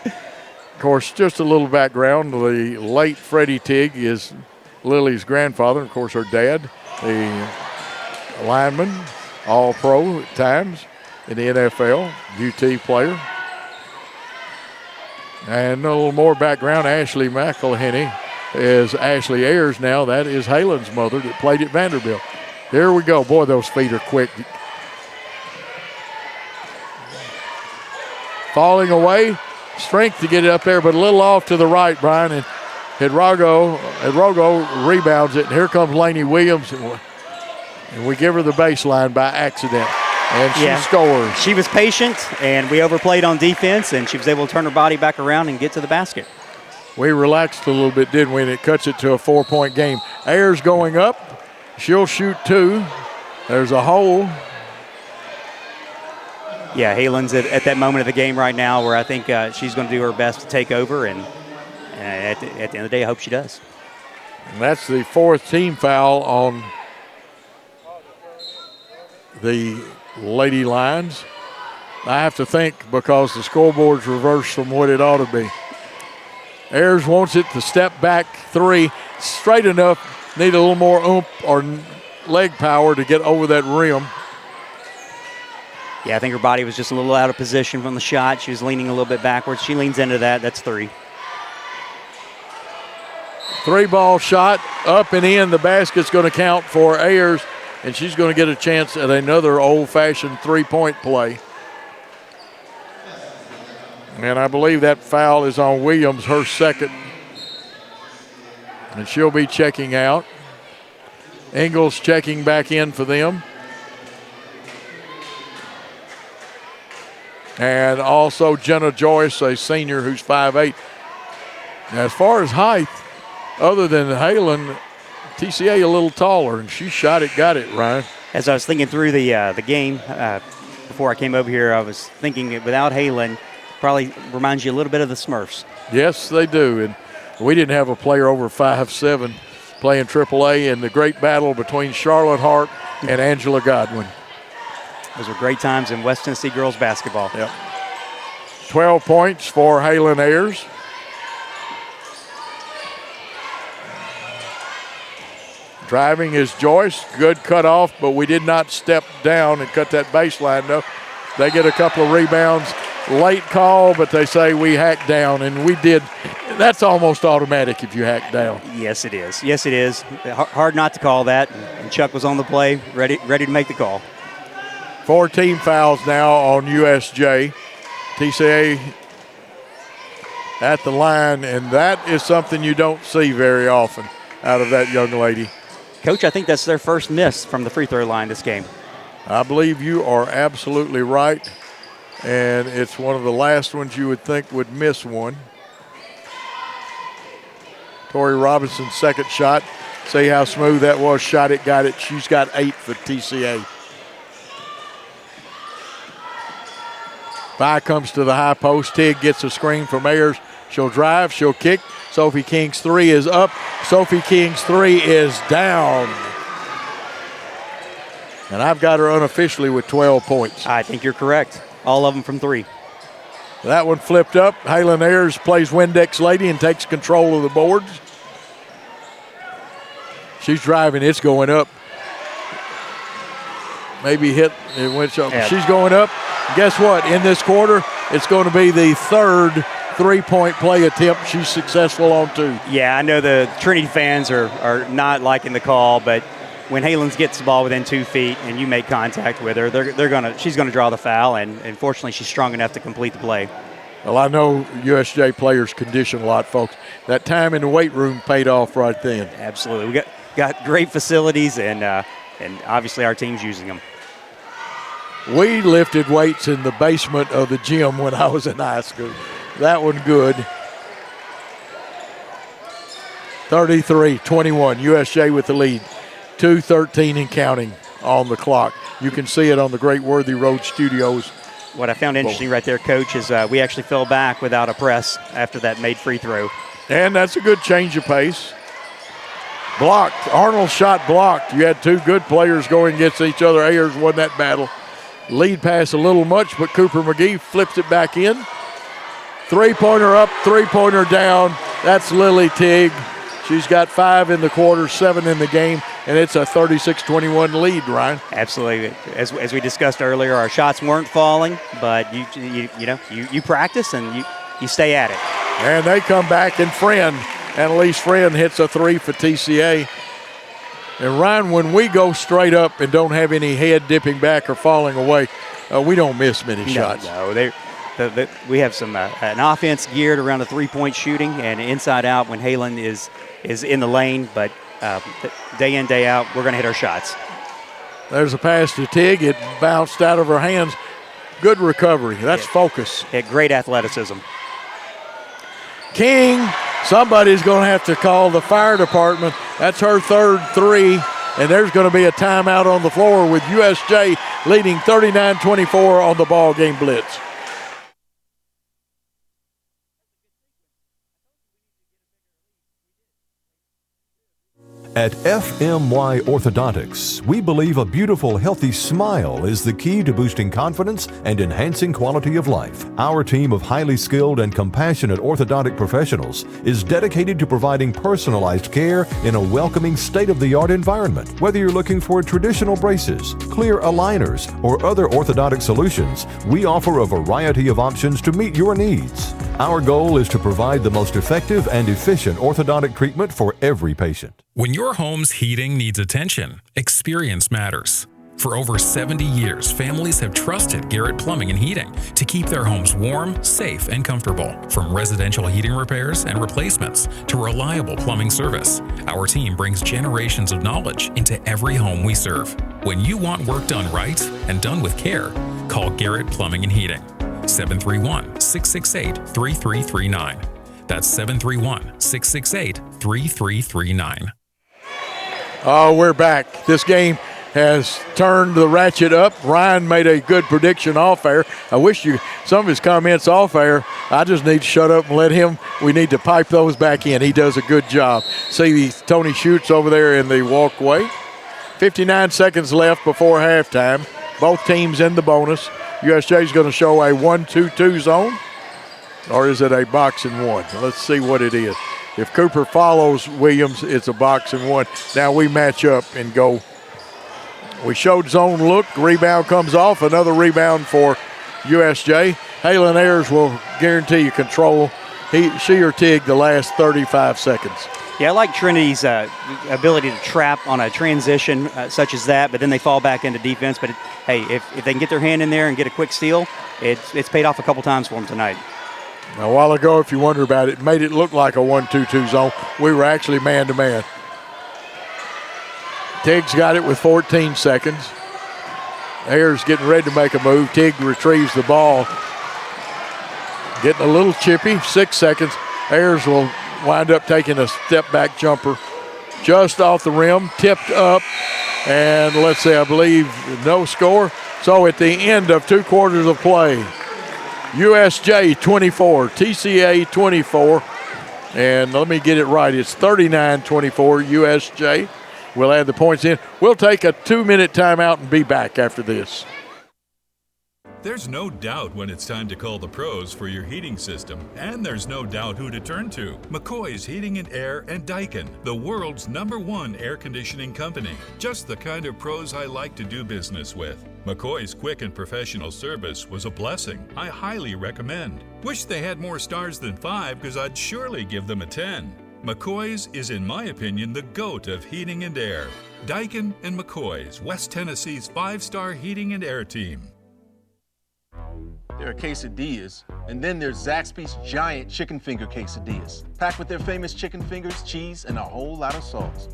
Of course, just a little background. The late Freddie Tigg is Lily's grandfather, and of course her dad, the lineman, all-pro at times in the NFL, UT player. And a little more background, Ashley McElhenney is Ashley Ayers now. That is Halen's mother that played at Vanderbilt. Here we go. Boy, those feet are quick. Falling away. Strength to get it up there, but a little off to the right, Brian. And Hidrogo rebounds it. And here comes Lainey Williams. And we give her the baseline by accident. And she scores. She was patient, and we overplayed on defense, and she was able to turn her body back around and get to the basket. We relaxed a little bit, didn't we? And it cuts it to a 4-point game. Ayers going up. She'll shoot 2. There's a hole. Yeah, Halen's at that moment of the game right now where I think she's going to do her best to take over, and at the end of the day, I hope she does. And that's the 4th team foul on the Lady Lions. I have to think because the scoreboard's reversed from what it ought to be. Ayers wants it to step back 3, straight enough, need a little more oomph or leg power to get over that rim. Yeah, I think her body was just a little out of position from the shot. She was leaning a little bit backwards. She leans into that. That's 3. 3-ball shot up and in. The basket's going to count for Ayers, and she's going to get a chance at another old-fashioned 3-point play. And I believe that foul is on Williams, her second. And she'll be checking out. Ingles checking back in for them. And also Jenna Joyce, a senior who's 5'8". Now, as far as height, other than Halen, TCA a little taller, and she shot it, got it, Ryan. As I was thinking through the game before I came over here, I was thinking that without Halen, probably reminds you a little bit of the Smurfs. Yes, they do. And we didn't have a player over 5'7" playing AAA in the great battle between Charlotte Hart and Angela Godwin. Those were great times in West Tennessee girls basketball. Yep. 12 points for Halen Ayers. Driving is Joyce. Good cutoff, but we did not step down and cut that baseline, though. They get a couple of rebounds. Late call, but they say we hacked down, and we did. That's almost automatic if you hack down. Yes, it is. Yes, it is. Hard not to call that. And Chuck was on the play, ready to make the call. 4 team fouls now on USJ. TCA at the line, and that is something you don't see very often out of that young lady. Coach, I think that's their first miss from the free throw line this game. I believe you are absolutely right, and it's one of the last ones you would think would miss one. Tori Robinson's second shot. See how smooth that was. Shot it, got it. She's got 8 for TCA. By comes to the high post. Tigg gets a screen from Ayers. She'll drive. She'll kick. Sophie King's 3 is up. Sophie King's 3 is down. And I've got her unofficially with 12 points. I think you're correct. All of them from 3. That one flipped up. Halen Ayers plays Windex Lady and takes control of the boards. She's driving. It's going up. Maybe hit. It went up. Yeah. She's going up. Guess what? In this quarter, it's going to be the 3rd 3-point play attempt she's successful on 2. Yeah, I know the Trinity fans are not liking the call, but when Halens gets the ball within 2 feet and you make contact with her, she's gonna draw the foul, and fortunately she's strong enough to complete the play. Well, I know USJ players condition a lot, folks. That time in the weight room paid off right then. Absolutely. We got great facilities, and obviously our team's using them. We lifted weights in the basement of the gym when I was in high school. That one good. 33-21, USJ with the lead. 2:13 and counting on the clock. You can see it on the Great Worthy Road Studios. What I found interesting right there, Coach, is we actually fell back without a press after that made free throw. And that's a good change of pace. Blocked. Arnold's shot blocked. You had two good players going against each other. Ayers won that battle. Lead pass a little much, but Cooper McGee flips it back in. Three-pointer up, three-pointer down. That's Lily Tigg. She's got 5 in the quarter, 7 in the game, and it's a 36-21 lead, Ryan. Absolutely. As we discussed earlier, our shots weren't falling, but you practice and you stay at it. And they come back, and Annalise Friend hits a 3 for TCA. And Ryan, when we go straight up and don't have any head dipping back or falling away, we don't miss many shots. No, we have some an offense geared around the three-point shooting and inside out when Halen is in the lane, but day in, day out, we're going to hit our shots. There's a pass to Tigg. It bounced out of her hands. Good recovery. That's focus. Great athleticism. King, somebody's going to have to call the fire department. That's her third 3, and there's going to be a timeout on the floor with USJ leading 39-24 on the ball game Blitz. At FMY Orthodontics, we believe a beautiful, healthy smile is the key to boosting confidence and enhancing quality of life. Our team of highly skilled and compassionate orthodontic professionals is dedicated to providing personalized care in a welcoming, state-of-the-art environment. Whether you're looking for traditional braces, clear aligners, or other orthodontic solutions, we offer a variety of options to meet your needs. Our goal is to provide the most effective and efficient orthodontic treatment for every patient. When your home's heating needs attention, experience matters. For over 70 years, families have trusted Garrett Plumbing and Heating to keep their homes warm, safe, and comfortable. From residential heating repairs and replacements to reliable plumbing service, our team brings generations of knowledge into every home we serve. When you want work done right and done with care, call Garrett Plumbing and Heating. 731-668-3339. That's 731-668-3339. Oh, we're back. This game has turned the ratchet up. Ryan made a good prediction off air. I wish some of his comments off air, I just need to shut up and let him. We need to pipe those back in. He does a good job. See Tony Schutz over there in the walkway. 59 seconds left before halftime. Both teams in the bonus. USJ is going to show a 1-2-2 zone, or is it a box and one? Let's see what it is. If Cooper follows Williams, it's a box and one. Now we match up and go. We showed zone look. Rebound comes off. Another rebound for USJ. Halen Ayers will guarantee you control. She or Tigg the last 35 seconds. Yeah, I like Trinity's ability to trap on a transition such as that, but then they fall back into defense. But, hey, if they can get their hand in there and get a quick steal, it's paid off a couple times for them tonight. Now, a while ago, if you wonder about it, made it look like a 1-2-2 zone. We were actually man-to-man. Tigg's got it with 14 seconds. Ayers getting ready to make a move. Tigg retrieves the ball. Getting a little chippy, 6 seconds. Ayers will wind up taking a step-back jumper just off the rim, tipped up, and let's say, I believe, no score. So at the end of 2 quarters of play, USJ 24, TCA 24, and let me get it right. It's 39-24 USJ. We'll add the points in. We'll take a 2-minute timeout and be back after this. There's no doubt when it's time to call the pros for your heating system, and there's no doubt who to turn to. McCoy's Heating and Air and Daikin, the world's #1 air conditioning company. Just the kind of pros I like to do business with. McCoy's quick and professional service was a blessing. I highly recommend. Wish they had more stars than 5, because I'd surely give them a 10. McCoy's is, in my opinion, the GOAT of heating and air. Daikin and McCoy's, West Tennessee's 5-star heating and air team. There are quesadillas, and then there's Zaxby's giant chicken finger quesadillas, packed with their famous chicken fingers, cheese, and a whole lot of sauce.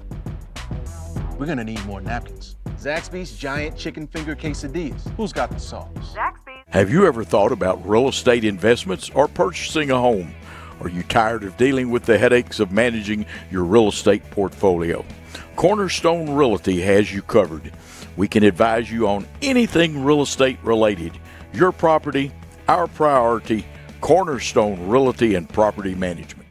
We're gonna need more napkins. Zaxby's giant chicken finger quesadillas. Who's got the sauce? Zaxby's. Have you ever thought about real estate investments or purchasing a home? Are you tired of dealing with the headaches of managing your real estate portfolio? Cornerstone Realty has you covered. We can advise you on anything real estate related. Your property, our priority. Cornerstone Realty and Property Management.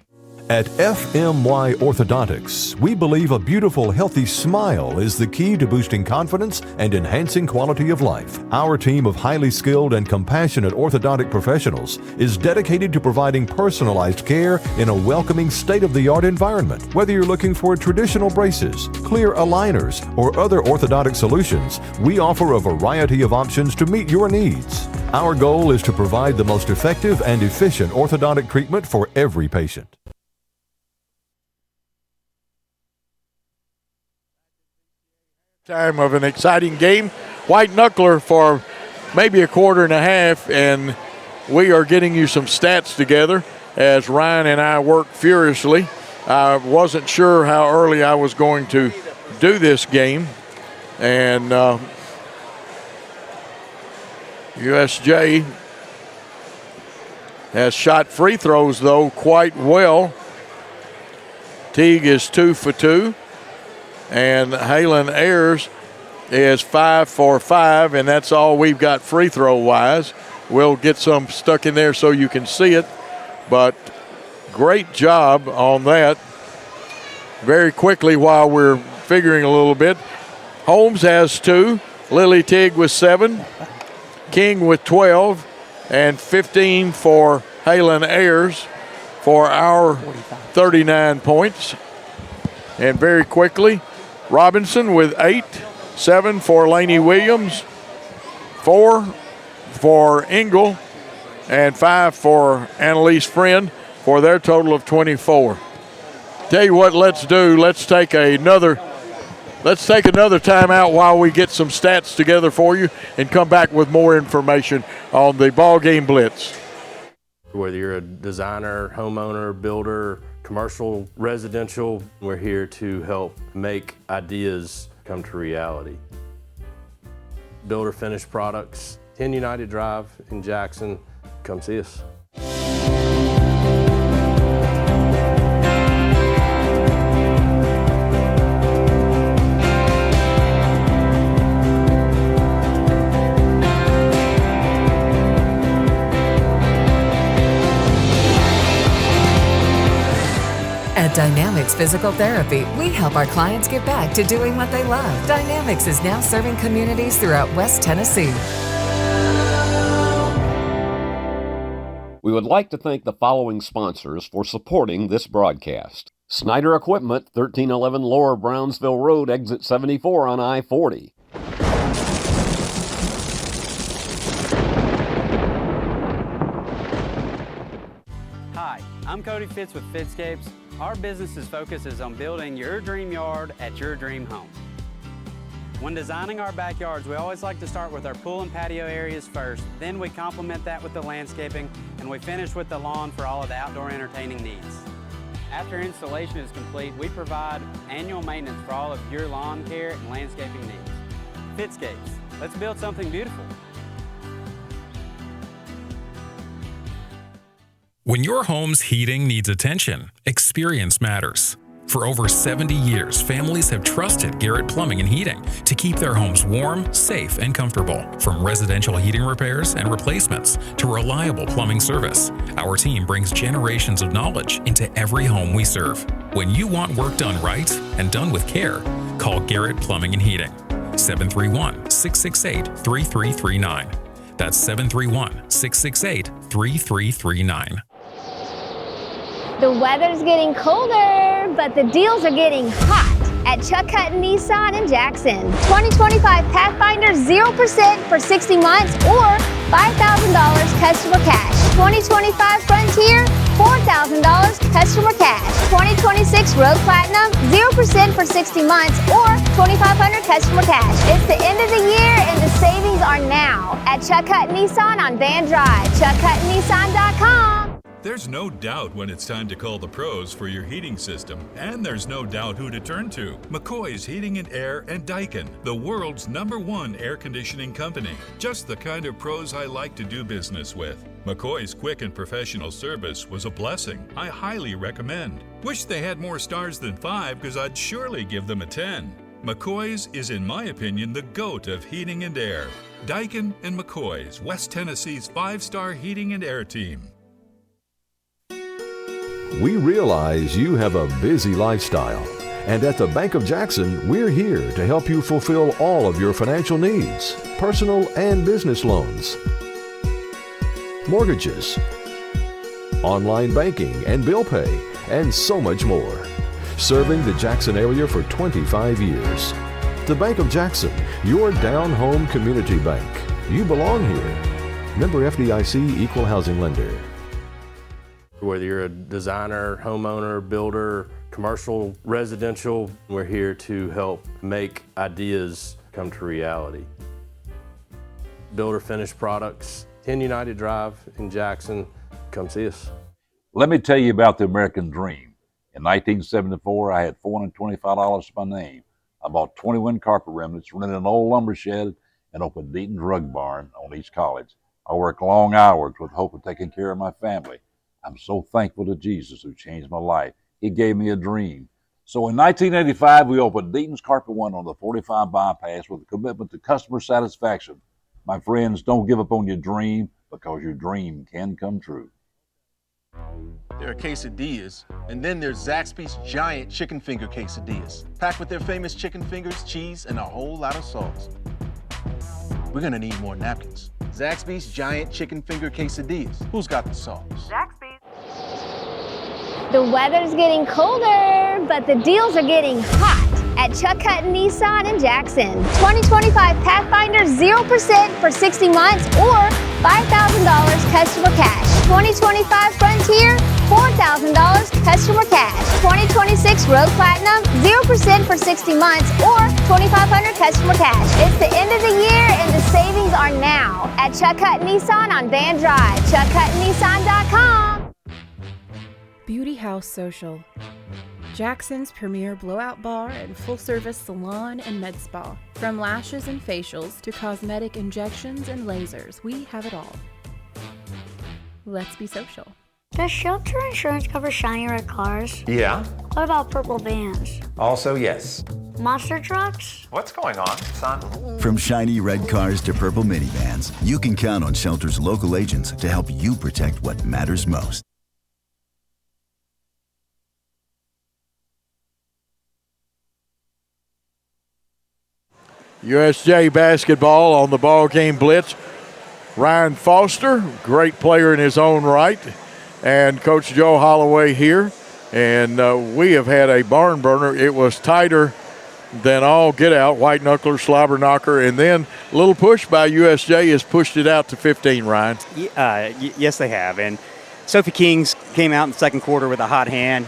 At FMY Orthodontics, we believe a beautiful, healthy smile is the key to boosting confidence and enhancing quality of life. Our team of highly skilled and compassionate orthodontic professionals is dedicated to providing personalized care in a welcoming, state-of-the-art environment. Whether you're looking for traditional braces, clear aligners, or other orthodontic solutions, we offer a variety of options to meet your needs. Our goal is to provide the most effective and efficient orthodontic treatment for every patient. Time of an exciting game. White knuckler for maybe a quarter and a half, and we are getting you some stats together as Ryan and I work furiously. I wasn't sure how early I was going to do this game, and USJ has shot free throws, though, quite well. Teague is 2 for 2. And Halen Ayers is 5 for 5, and that's all we've got free throw wise. We'll get some stuck in there so you can see it, but great job on that. Very quickly, while we're figuring a little bit, Holmes has 2, Lily Teague with 7, King with 12, and 15 for Halen Ayers for our 39 points. And very quickly, Robinson with 8, 7 for Laney Williams, 4 for Engel, and 5 for Annalise Friend for their total of 24. Tell you what, let's do. Let's take another timeout while we get some stats together for you and come back with more information on the BallGame Blitz. Whether you're a designer, homeowner, builder, commercial, residential, we're here to help make ideas come to reality. Builder finished products, 10 United Drive in Jackson. Come see us. At Dynamics Physical Therapy, we help our clients get back to doing what they love. Dynamics is now serving communities throughout West Tennessee. We would like to thank the following sponsors for supporting this broadcast. Snyder Equipment, 1311 Lower Brownsville Road, exit 74 on I-40. Hi, I'm Cody Fitz with Fitscapes. Our business's focus is on building your dream yard at your dream home. When designing our backyards, we always like to start with our pool and patio areas first, then we complement that with the landscaping, and we finish with the lawn for all of the outdoor entertaining needs. After installation is complete, we provide annual maintenance for all of your lawn care and landscaping needs. Fitscapes, let's build something beautiful. When your home's heating needs attention, experience matters. For over 70 years, families have trusted Garrett Plumbing and Heating to keep their homes warm, safe, and comfortable. From residential heating repairs and replacements to reliable plumbing service, our team brings generations of knowledge into every home we serve. When you want work done right and done with care, call Garrett Plumbing and Heating. 731-668-3339. That's 731-668-3339. The weather's getting colder, but the deals are getting hot at Chuck Hutton Nissan in Jackson. 2025 Pathfinder 0% for 60 months or $5,000 customer cash. 2025 Frontier, $4,000 customer cash. 2026 Road Platinum 0% for 60 months or $2,500 customer cash. It's the end of the year and the savings are now at Chuck Hutton Nissan on Van Drive. ChuckHuttonNissan.com. There's no doubt when it's time to call the pros for your heating system, and there's no doubt who to turn to. McCoy's Heating and Air and Daikin, the world's #1 air conditioning company. Just the kind of pros I like to do business with. McCoy's quick and professional service was a blessing. I highly recommend. Wish they had more stars than 5 because I'd surely give them a 10. McCoy's is, in my opinion, the GOAT of heating and air. Daikin and McCoy's, West Tennessee's 5-star heating and air team. We realize you have a busy lifestyle, and at the Bank of Jackson, we're here to help you fulfill all of your financial needs, personal and business loans, mortgages, online banking and bill pay, and so much more. Serving the Jackson area for 25 years. The Bank of Jackson, your down-home community bank. You belong here. Member FDIC, Equal Housing Lender. Whether you're a designer, homeowner, builder, commercial, residential, we're here to help make ideas come to reality. Builder finished products, 10 United Drive in Jackson. Come see us. Let me tell you about the American dream. In 1974, I had $425 to my name. I bought 21 carpet remnants, rented an old lumber shed, and opened Deaton's Rug Barn on East College. I worked long hours with the hope of taking care of my family. I'm so thankful to Jesus who changed my life. He gave me a dream. So in 1985, we opened Deaton's Carpet One on the 45 bypass with a commitment to customer satisfaction. My friends, don't give up on your dream, because your dream can come true. There are quesadillas, and then there's Zaxby's giant chicken finger quesadillas, packed with their famous chicken fingers, cheese, and a whole lot of sauce. We're gonna need more napkins. Zaxby's giant chicken finger quesadillas. Who's got the sauce? Zaxby's. The weather's getting colder, but the deals are getting hot at Chuck Hutton Nissan in Jackson. 2025 Pathfinder 0% for 60 months or $5,000 customer cash. 2025 Frontier, $4,000 customer cash. 2026 Road Platinum, 0% for 60 months or $2,500 customer cash. It's the end of the year and the savings are now at Chuck Hutton Nissan on Van Drive. ChuckHuttonNissan.com. Beauty House Social. Jackson's premier blowout bar and full-service salon and med spa. From lashes and facials to cosmetic injections and lasers, we have it all. Let's be social. Does shelter insurance cover shiny red cars? Yeah. What about purple vans? Also, yes. Monster trucks? What's going on, son? From shiny red cars to purple minivans, you can count on Shelter's local agents to help you protect what matters most. USJ basketball on the BallGame Blitz. Ryan Foster, great player in his own right, and Coach Joe Holloway here. And we have had a barn burner. It was tighter than all get out, white knuckler, slobber knocker, and then a little push by USJ has pushed it out to 15, Ryan. Yes, they have. And Sophie Kings came out in the second quarter with a hot hand.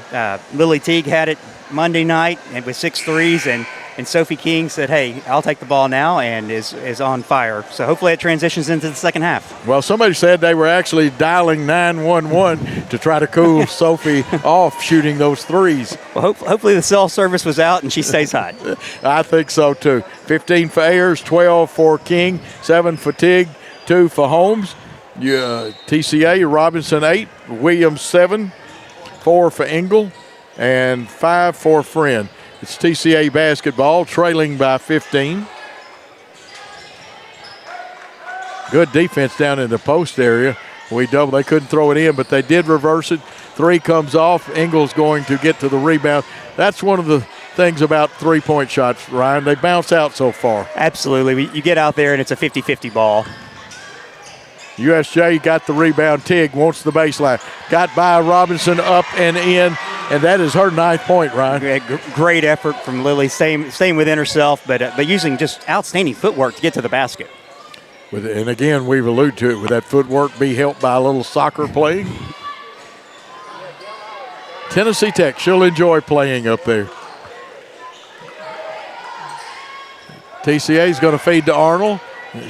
Lily Teague had it Monday night and with 6 threes, and Sophie King said, hey, I'll take the ball now, and is on fire. So hopefully it transitions into the second half. Well, somebody said they were actually dialing 911 to try to cool Sophie off shooting those threes. Well, hopefully the cell service was out and she stays hot. I think so, too. 15 for Ayers, 12 for King, 7 for Teague, 2 for Holmes. TCA, Robinson 8, Williams 7, 4 for Engel, and 5 for Friend. It's TCA basketball, trailing by 15. Good defense down in the post area. They couldn't throw it in, but they did reverse it. 3 comes off. Engel's going to get to the rebound. That's one of the things about three-point shots, Ryan. They bounce out so far. Absolutely. You get out there, and it's a 50-50 ball. USJ got the rebound. Tig wants the baseline. Got by Robinson, up and in, and that is her 9th point, Ryan. Great effort from Lily, staying within herself, but using just outstanding footwork to get to the basket. And again, we've alluded to it, with that footwork be helped by a little soccer playing. Tennessee Tech, she'll enjoy playing up there. TCA is going to feed to Arnold.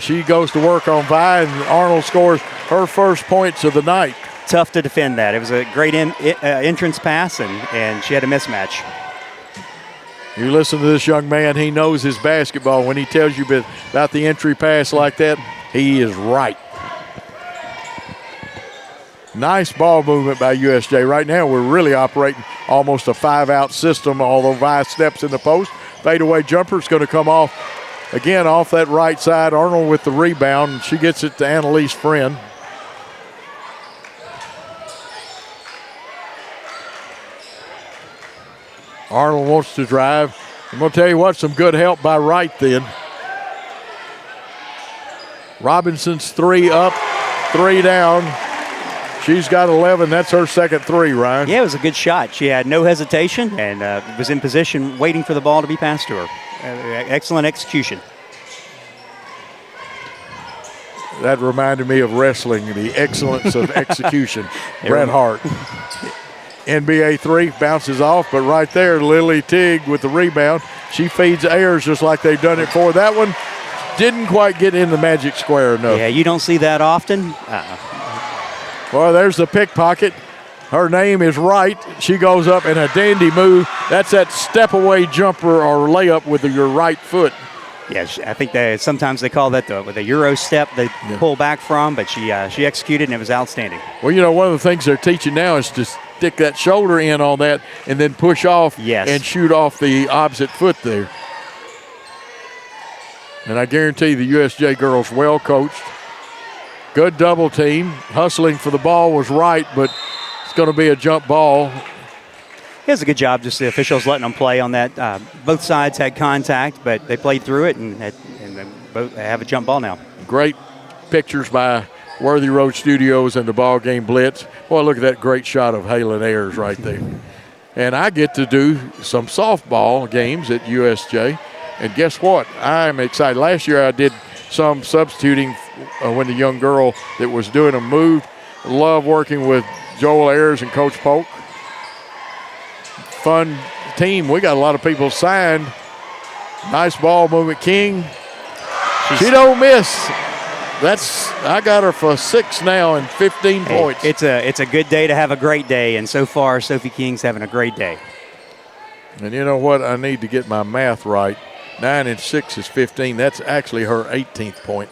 She goes to work on Vi, and Arnold scores her first points of the night. Tough to defend that. It was a great entrance pass, and she had a mismatch. You listen to this young man, he knows his basketball. When he tells you about the entry pass like that, he is right. Nice ball movement by USJ. Right now we're really operating almost a 5-out system, although Vi steps in the post. Fadeaway jumper is going to come off. Again, off that right side, Arnold with the rebound, and she gets it to Annalise Friend. Arnold wants to drive. I'm going to tell you what, some good help by Wright then. Robinson's 3 up, 3 down. She's got 11. That's her second 3, Ryan. Yeah, it was a good shot. She had no hesitation and was in position waiting for the ball to be passed to her. Excellent execution. That reminded me of wrestling, the excellence of execution. Bret Hart. NBA 3 bounces off, but right there, Lily Tigg with the rebound. She feeds Ayers just like they've done it for. That one didn't quite get in the magic square enough. Yeah, you don't see that often. Well, there's the pickpocket. Her name is Wright. She goes up in a dandy move. That's that step-away jumper or layup with your right foot. Yeah, I think sometimes they call that with a Euro step they pull back from, but she executed and it was outstanding. Well, you know, one of the things they're teaching now is to stick that shoulder in on that and then push off and shoot off the opposite foot there. And I guarantee the USJ girls well coached. Good double team. Hustling for the ball was right, but it's going to be a jump ball. It was a good job, just the officials letting them play on that. Both sides had contact, but they played through it, and they both have a jump ball now. Great pictures by Worthy Road Studios and the BallGame Blitz. Boy, look at that great shot of Halen Ayers right there. And I get to do some softball games at USJ. And guess what? I'm excited. Last year I did some substituting when the young girl that was doing them moved. Love working with Joel Ayers and Coach Polk. Fun team. We got a lot of people signed. Nice ball movement. King. She don't miss. I got her for 6 now and 15 points. It's a good day to have a great day, and so far Sophie King's having a great day. And you know what? I need to get my math right. 9 and 6 is 15. That's actually her 18th point.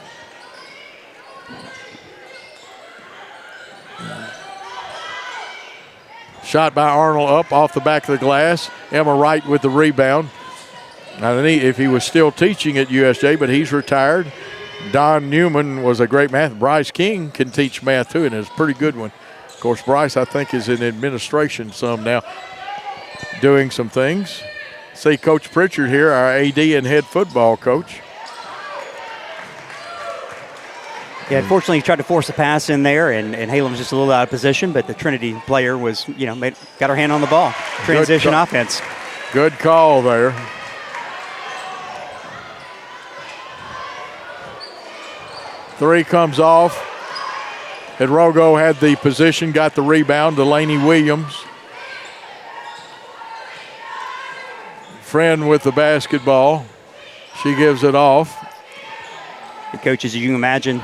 Shot by Arnold up off the back of the glass. Emma Wright with the rebound. I don't know if he was still teaching at USJ, but he's retired. Don Newman was a great math. Bryce King can teach math too, and it's a pretty good one. Of course, Bryce, I think, is in administration some now, doing some things. See Coach Pritchard here, our AD and head football coach. Yeah, unfortunately, he tried to force a pass in there, and Halen was just a little out of position, but the Trinity player was, got her hand on the ball. Transition offense. Good call there. Three comes off. Hidrogo had the position, got the rebound. Delaney Williams. Friend with the basketball. She gives it off. The coaches, as you can imagine,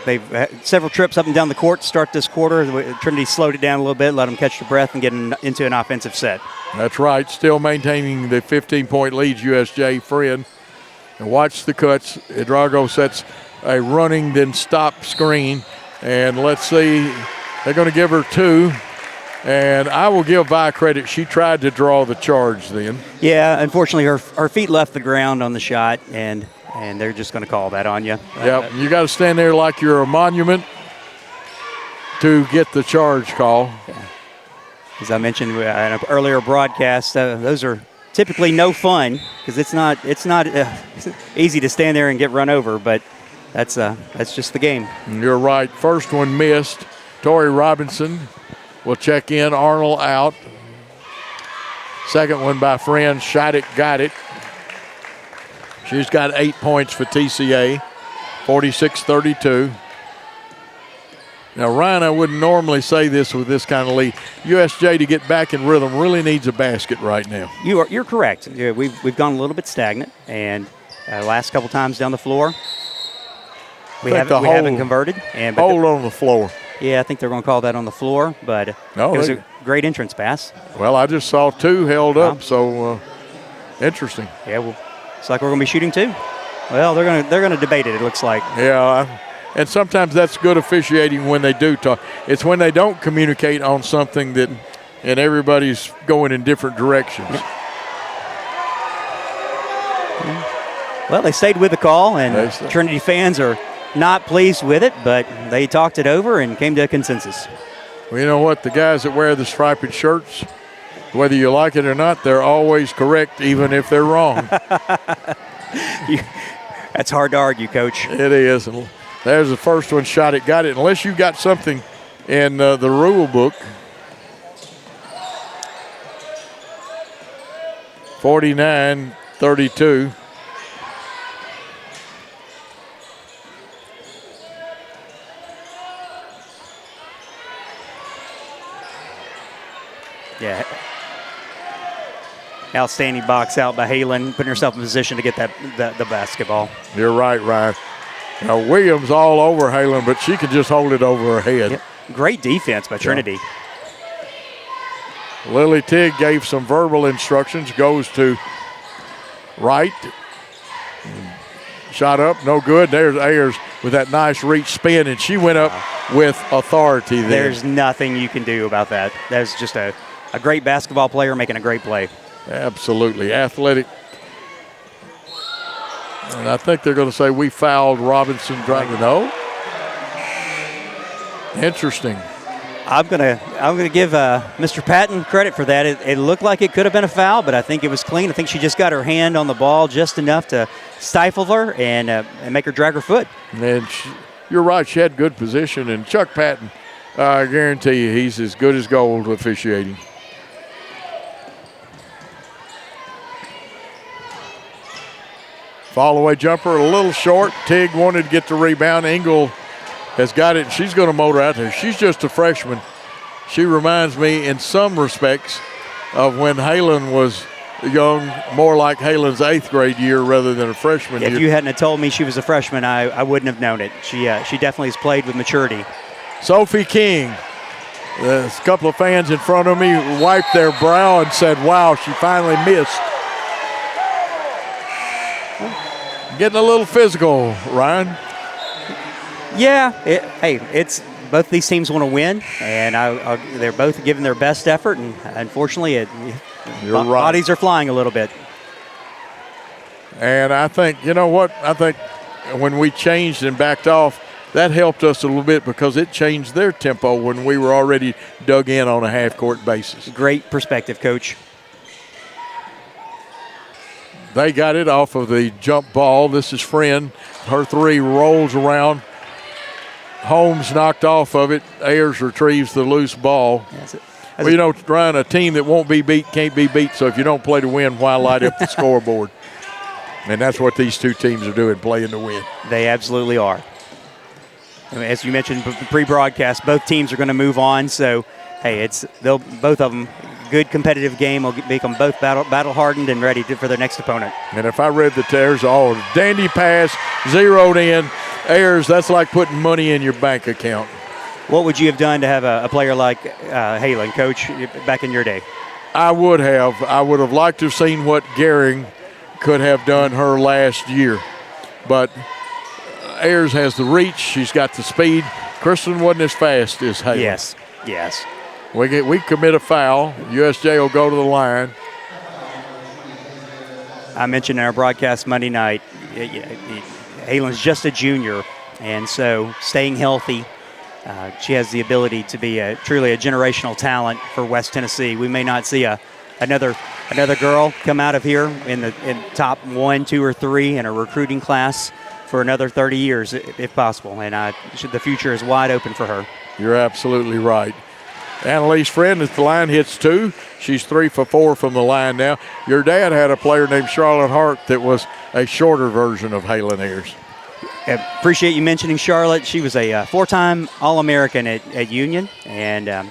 they've had several trips up and down the court to start this quarter. Trinity slowed it down a little bit, let them catch their breath and get into an offensive set. That's right. Still maintaining the 15-point lead, USJ. Friend. And watch the cuts. Hidrogo sets a running, then stop screen. And let's see. They're going to give her 2. And I will give Vi credit. She tried to draw the charge then. Yeah, unfortunately, her feet left the ground on the shot, and they're just going to call that on you. Yep, you got to stand there like you're a monument to get the charge call. Yeah. As I mentioned in an earlier broadcast, those are typically no fun because it's not easy to stand there and get run over, but that's just the game. You're right. First one missed. Tori Robinson will check in. Arnold out. Second one by Friend. Shot it, got it. She's got 8 points for TCA, 46-32. Now, Ryan, I wouldn't normally say this with this kind of lead. USJ, to get back in rhythm, really needs a basket right now. You're correct. Yeah, we've gone a little bit stagnant, and last couple times down the floor, we haven't converted. Hold on the floor. Yeah, I think they're going to call that on the floor, but it was a great entrance pass. Well, I just saw 2 held up, so interesting. Yeah, well, it's like we're going to be shooting 2. Well, they're going to debate it, it looks like. Yeah, and sometimes that's good officiating when they do talk. It's when they don't communicate on something and everybody's going in different directions. Well, they stayed with the call, and Trinity fans are not pleased with it, but they talked it over and came to a consensus. Well, you know what? The guys that wear the striped shirts, Whether you like it or not, they're always correct, even if they're wrong. That's hard to argue, Coach. It is. There's the first one shot. It got it. Unless you got something in the rule book. 49-32. Yeah. Outstanding box out by Halen, putting herself in position to get the basketball. You're right, Ryan. Now, Williams all over Halen, but she can just hold it over her head. Yep. Great defense by Trinity. Lily Tigg gave some verbal instructions, goes to right. Shot up, no good. There's Ayers with that nice reach spin, and she went up with authority there. There's nothing you can do about that. That's just a great basketball player making a great play. Absolutely. Athletic. And I think they're going to say we fouled Robinson driving. No. Interesting. I'm gonna give Mr. Patton credit for that. It looked like it could have been a foul, but I think it was clean. I think she just got her hand on the ball just enough to stifle her and make her drag her foot. And you're right. She had good position. And Chuck Patton, I guarantee you, he's as good as gold officiating. Fall-away jumper, a little short. Tigg wanted to get the rebound. Engel has got it, and she's going to motor out there. She's just a freshman. She reminds me in some respects of when Halen was young, more like Halen's 8th grade year rather than a freshman year. If you hadn't have told me she was a freshman, I wouldn't have known it. She definitely has played with maturity. Sophie King. A couple of fans in front of me wiped their brow and said, wow, she finally missed. Getting a little physical, Ryan. Yeah, it's both these teams want to win, and they're both giving their best effort, and unfortunately, bodies are flying a little bit. And I think, you know what? I think when we changed and backed off, that helped us a little bit because it changed their tempo when we were already dug in on a half-court basis. Great perspective, Coach. They got it off of the jump ball. This is Friend. Her three rolls around. Holmes knocked off of it. Ayers retrieves the loose ball. Well, you know, Ryan, a team that won't be beat can't be beat, so if you don't play to win, why light up the scoreboard? And that's what these two teams are doing, playing to win. They absolutely are. As you mentioned pre-broadcast, both teams are going to move on, so, hey, both of them, good competitive game will make them both battle-hardened and ready for their next opponent. And if I read the tears, dandy pass, zeroed in. Ayers, that's like putting money in your bank account. What would you have done to have a player like Halen, Coach, back in your day? I would have. I would have liked to have seen what Gehring could have done her last year. But Ayers has the reach. She's got the speed. Kristen wasn't as fast as Halen. Yes. We commit a foul. USJ will go to the line. I mentioned in our broadcast Monday night, Halen's just a junior, and so staying healthy, she has the ability to be truly a generational talent for West Tennessee. We may not see another girl come out of here in top 1, 2, or 3 in a recruiting class for another 30 years, if possible, and the future is wide open for her. You're absolutely right. Annalise Friend at the line hits 2. She's 3 for 4 from the line now. Your dad had a player named Charlotte Hart that was a shorter version of Halen Ayers. Appreciate you mentioning Charlotte. She was a 4-time All-American at Union, and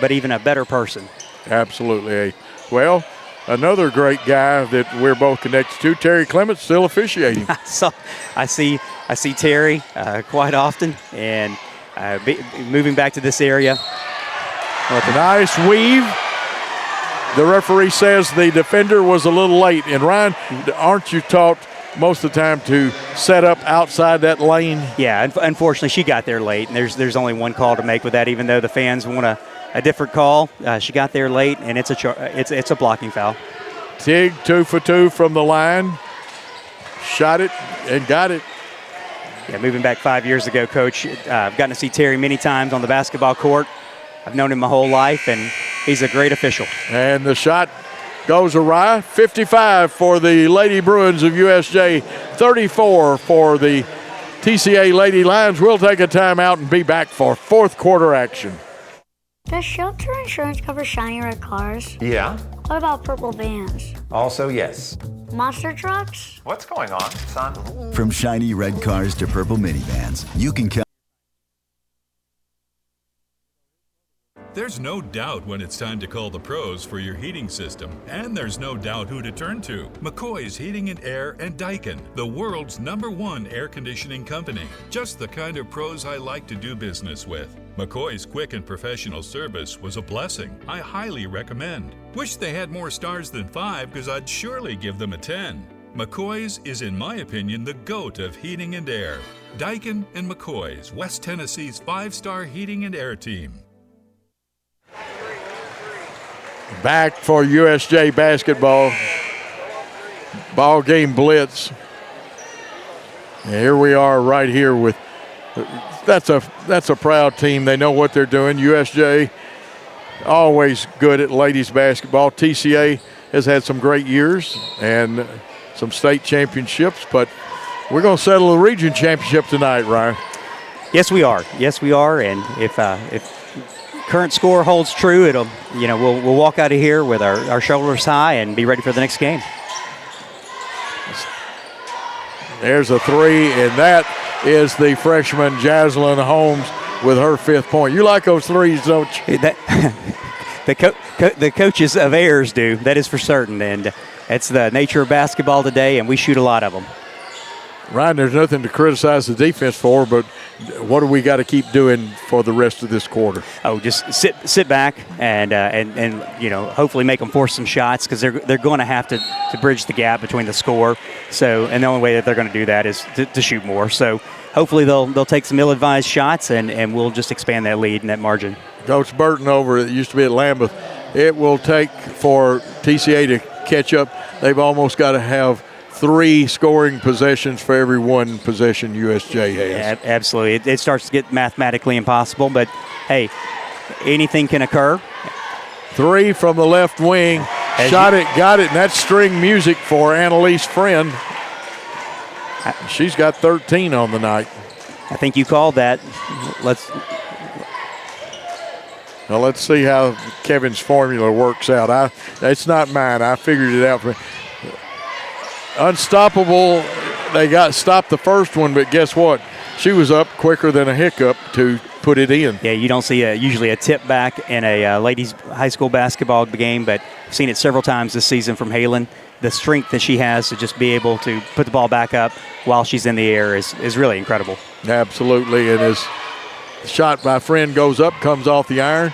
but even a better person. Absolutely. Well, another great guy that we're both connected to, Terry Clements, still officiating. I see Terry quite often, and moving back to this area. Nice weave. The referee says the defender was a little late. And Ryan, aren't you taught most of the time to set up outside that lane? Yeah, unfortunately she got there late, and there's only one call to make with that, even though the fans want a different call. She got there late, and it's a blocking foul. Tigg 2 for 2 from the line. Shot it and got it. Yeah, moving back 5 years ago, Coach, I've gotten to see Terry many times on the basketball court. I've known him my whole life, and He's a great official. And the shot goes awry. 55 for the Lady Bruins of USJ, 34 for the TCA Lady Lions. We'll take a timeout and be back for fourth quarter action. Does shelter insurance cover shiny red cars? Yeah. What about purple vans? Also, yes. Monster trucks? What's going on, son? From shiny red cars to purple minivans, you can count. There's no doubt when it's time to call the pros for your heating system, and there's no doubt who to turn to. McCoy's Heating and Air and Daikin, the world's #1 air conditioning company. Just the kind of pros I like to do business with. McCoy's quick and professional service was a blessing. I highly recommend. Wish they had more stars than 5 because I'd surely give them a 10. McCoy's is, in my opinion, the GOAT of heating and air. Daikin and McCoy's, West Tennessee's 5-star heating and air team. Back for USJ basketball. Ball game Blitz. And here we are right here with, that's a proud team. They know what they're doing. USJ, always good at ladies basketball. TCA has had some great years and some state championships, but we're going to settle the region championship tonight, Ryan. Yes, we are. Yes, we are. And if current score holds true, we'll walk out of here with our shoulders high and be ready for the next game. There's a three, and that is the freshman Jaslyn Holmes with her 5th point. You like those threes, don't you? The coaches of Ayers do, that is for certain, and that's the nature of basketball today, and we shoot a lot of them. Ryan, there's nothing to criticize the defense for, but what do we got to keep doing for the rest of this quarter? Oh, just sit back and hopefully make them force some shots because they're going to have to bridge the gap between the score. So, and the only way that they're going to do that is to shoot more. So, hopefully they'll take some ill-advised shots and we'll just expand that lead and that margin. Coach Burton over it used to be at Lambeth. It will take for TCA to catch up. They've almost got to have 3 scoring possessions for every 1 possession USJ has. Yeah, absolutely. It starts to get mathematically impossible, but hey, anything can occur. 3 from the left wing. Got it, and that's string music for Annalise Friend. She's got 13 on the night. I think you called that. Let's see how Kevin's formula works out. It's not mine. I figured it out for me. Unstoppable. They stopped the first one, but guess what? She was up quicker than a hiccup to put it in. Yeah, you don't see usually a tip back in a ladies high school basketball game, but I've seen it several times this season from Halen. The strength that she has to just be able to put the ball back up while she's in the air is really incredible. Absolutely, and his shot by Friend goes up, comes off the iron.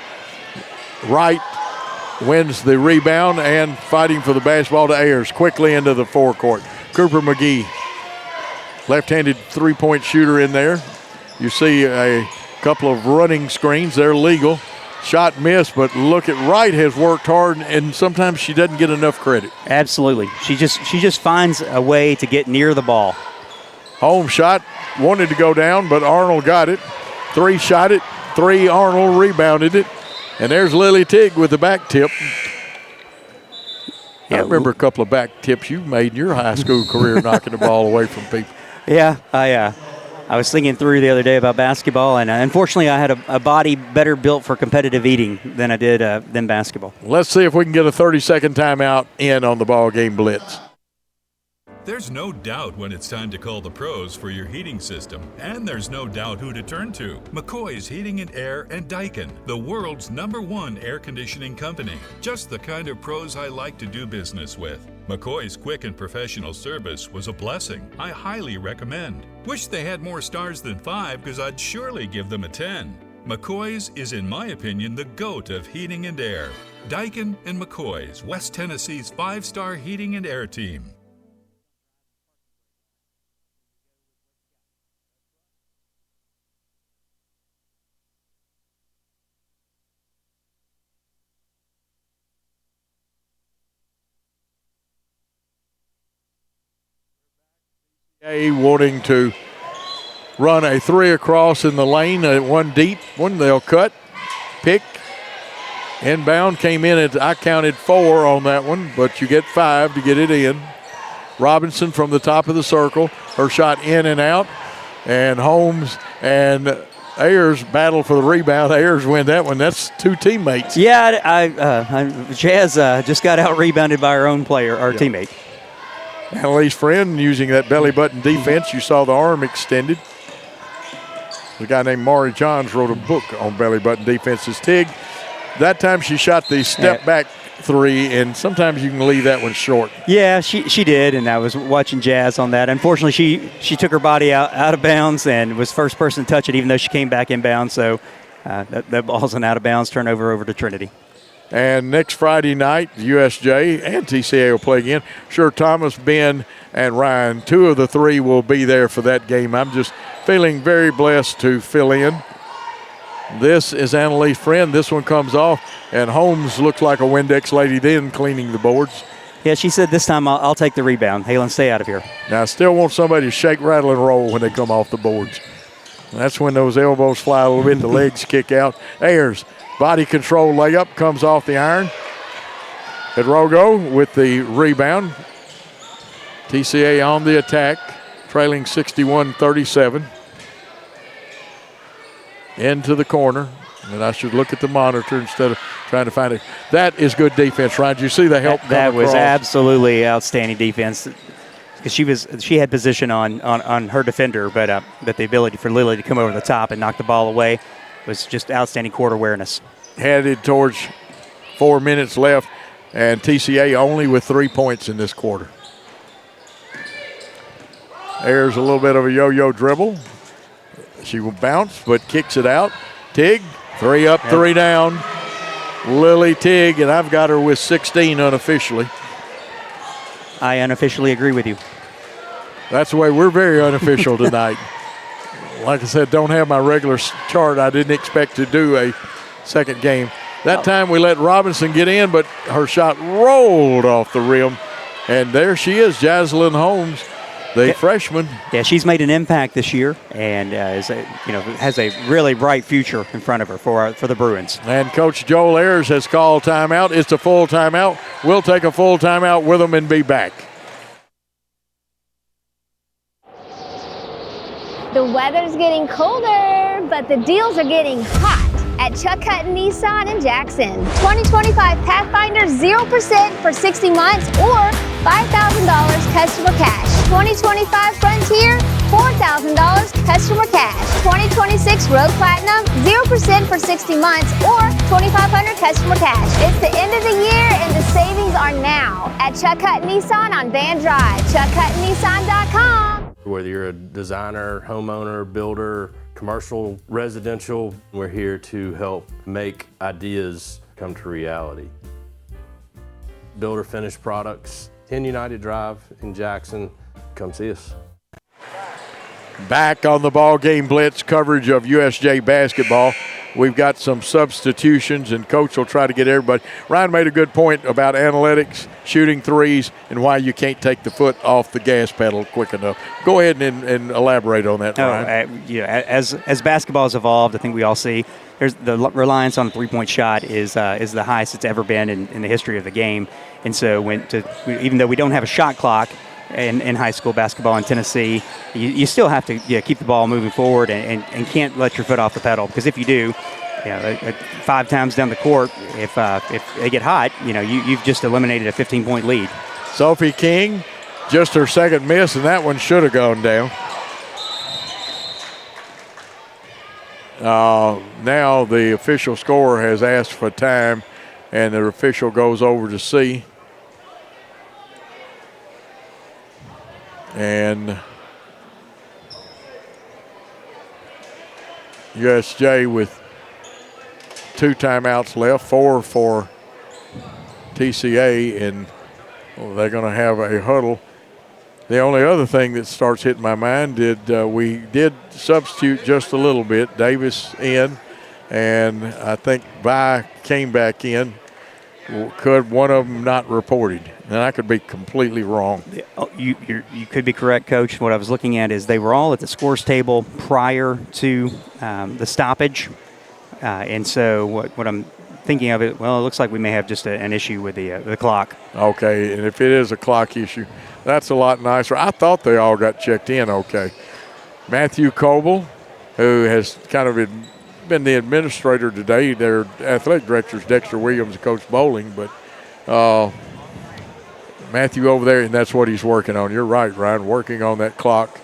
Wright wins the rebound and fighting for the basketball to Ayers quickly into the forecourt. Cooper McGee, left-handed three-point shooter in there. You see a couple of running screens. They're legal. Shot missed, but look at Wright has worked hard, and sometimes she doesn't get enough credit. Absolutely. She just finds a way to get near the ball. Home shot, wanted to go down, but Arnold got it. 3 shot it, 3 Arnold rebounded it. And there's Lily Tigg with the back tip. I remember a couple of back tips you made in your high school career knocking the ball away from people. Yeah, I was thinking through the other day about basketball, and unfortunately I had a body better built for competitive eating than I did than basketball. Let's see if we can get a 30-second timeout in on the ball game Blitz. There's no doubt when it's time to call the pros for your heating system, and there's no doubt who to turn to. McCoy's Heating and Air and Daikin, the world's #1 air conditioning company. Just the kind of pros I like to do business with. McCoy's quick and professional service was a blessing. I highly recommend. Wish they had more stars than 5 because I'd surely give them a 10. McCoy's is, in my opinion, the GOAT of heating and air. Daikin and McCoy's, West Tennessee's 5-star heating and air team. Wanting to run a 3 across in the lane, 1 deep, 1 they'll cut, pick, Inbound came in I counted 4 on that one, but you get 5 to get it in. Robinson from the top of the circle. Her shot in and out. And Holmes and Ayers battle for the rebound. Ayers win that one. That's 2 teammates. Yeah, Jazz just got out-rebounded by our own player, our teammate. Annalise Friend using that belly button defense. You saw the arm extended. The guy named Maury Johns wrote a book on belly button defenses. Tig, that time she shot the step back 3, and sometimes you can leave that one short. Yeah, she did, and I was watching Jazz on that. Unfortunately, she took her body out of bounds and was first person to touch it, even though she came back inbound. So that ball's an out of bounds turnover over to Trinity. And next Friday night, USJ and TCA will play again. Sure, Thomas, Ben, and Ryan, 2 of the 3 will be there for that game. I'm just feeling very blessed to fill in. This is Annalise Friend. This one comes off, and Holmes looks like a Windex lady then cleaning the boards. Yeah, she said this time I'll take the rebound. Halen, stay out of here. Now, I still want somebody to shake, rattle, and roll when they come off the boards. That's when those elbows fly a little bit, the legs kick out. Ayers, body control layup, comes off the iron. Hidrogo with the rebound. TCA on the attack, trailing 61-37. Into the corner, and I should look at the monitor instead of trying to find it. That is good defense, Ryan. Did you see the help come That was across? absolutely outstanding defense. Because she had position on her defender, but the ability for Lily to come over the top and knock the ball away was just outstanding court awareness. Headed towards 4 minutes left, and TCA only with 3 points in this quarter. There's a little bit of a yo-yo dribble. She will bounce, but kicks it out. Tig, 3 up, 3 down. Lily Tig, and I've got her with 16 unofficially. I unofficially agree with you. That's the way we're very unofficial tonight. Like I said, don't have my regular chart. I didn't expect to do a second game. That time we let Robinson get in, but her shot rolled off the rim. And there she is, Jaslyn Holmes, the freshman. Yeah, she's made an impact this year and has a really bright future in front of her for the Bruins. And Coach Joel Ayers has called timeout. It's a full timeout. We'll take a full timeout with them and be back. The weather's getting colder, but the deals are getting hot at Chuck Hutton Nissan in Jackson. 2025 Pathfinder 0% for 60 months or $5,000 customer cash. 2025 Frontier, $4,000 customer cash. 2026 Road Platinum, 0% for 60 months or $2,500 customer cash. It's the end of the year and the savings are now at Chuck Hutton Nissan on Van Drive. ChuckHuttonNissan.com. Whether you're a designer, homeowner, builder, commercial, residential, we're here to help make ideas come to reality. Builder finished products, 10 United Drive in Jackson. Come see us. Back on the BallGame Blitz coverage of USJ basketball. We've got some substitutions, and Coach will try to get everybody. Ryan made a good point about analytics, shooting threes, and why you can't take the foot off the gas pedal quick enough. Go ahead and elaborate on that, Ryan. As basketball has evolved, I think we all see there's the reliance on the three-point shot is the highest it's ever been in the history of the game. And so even though we don't have a shot clock in high school basketball in Tennessee, you still have to keep the ball moving forward and can't let your foot off the pedal, because if you do, 5 times down the court, if they get hot, you've just eliminated a 15-point lead. Sophie King, just her second miss, and that one should have gone down. Now the official scorer has asked for time, and the official goes over to see. And USJ with 2 timeouts left, 4 for TCA, and they're going to have a huddle. The only other thing that starts hitting my mind, we did substitute just a little bit. Davis in, and I think Vi came back in. Could one of them not reported? And I could be completely wrong. You could be correct, Coach. What I was looking at is they were all at the scores table prior to the stoppage. And so what I'm thinking of it, well, it looks like we may have just an issue with the clock. Okay, and if it is a clock issue, that's a lot nicer. I thought they all got checked in okay. Matthew Coble, who has kind of been the administrator today. Their athletic director is Dexter Williams, Coach Bowling, but Matthew over there, and that's what he's working on. You're right, Ryan, working on that clock.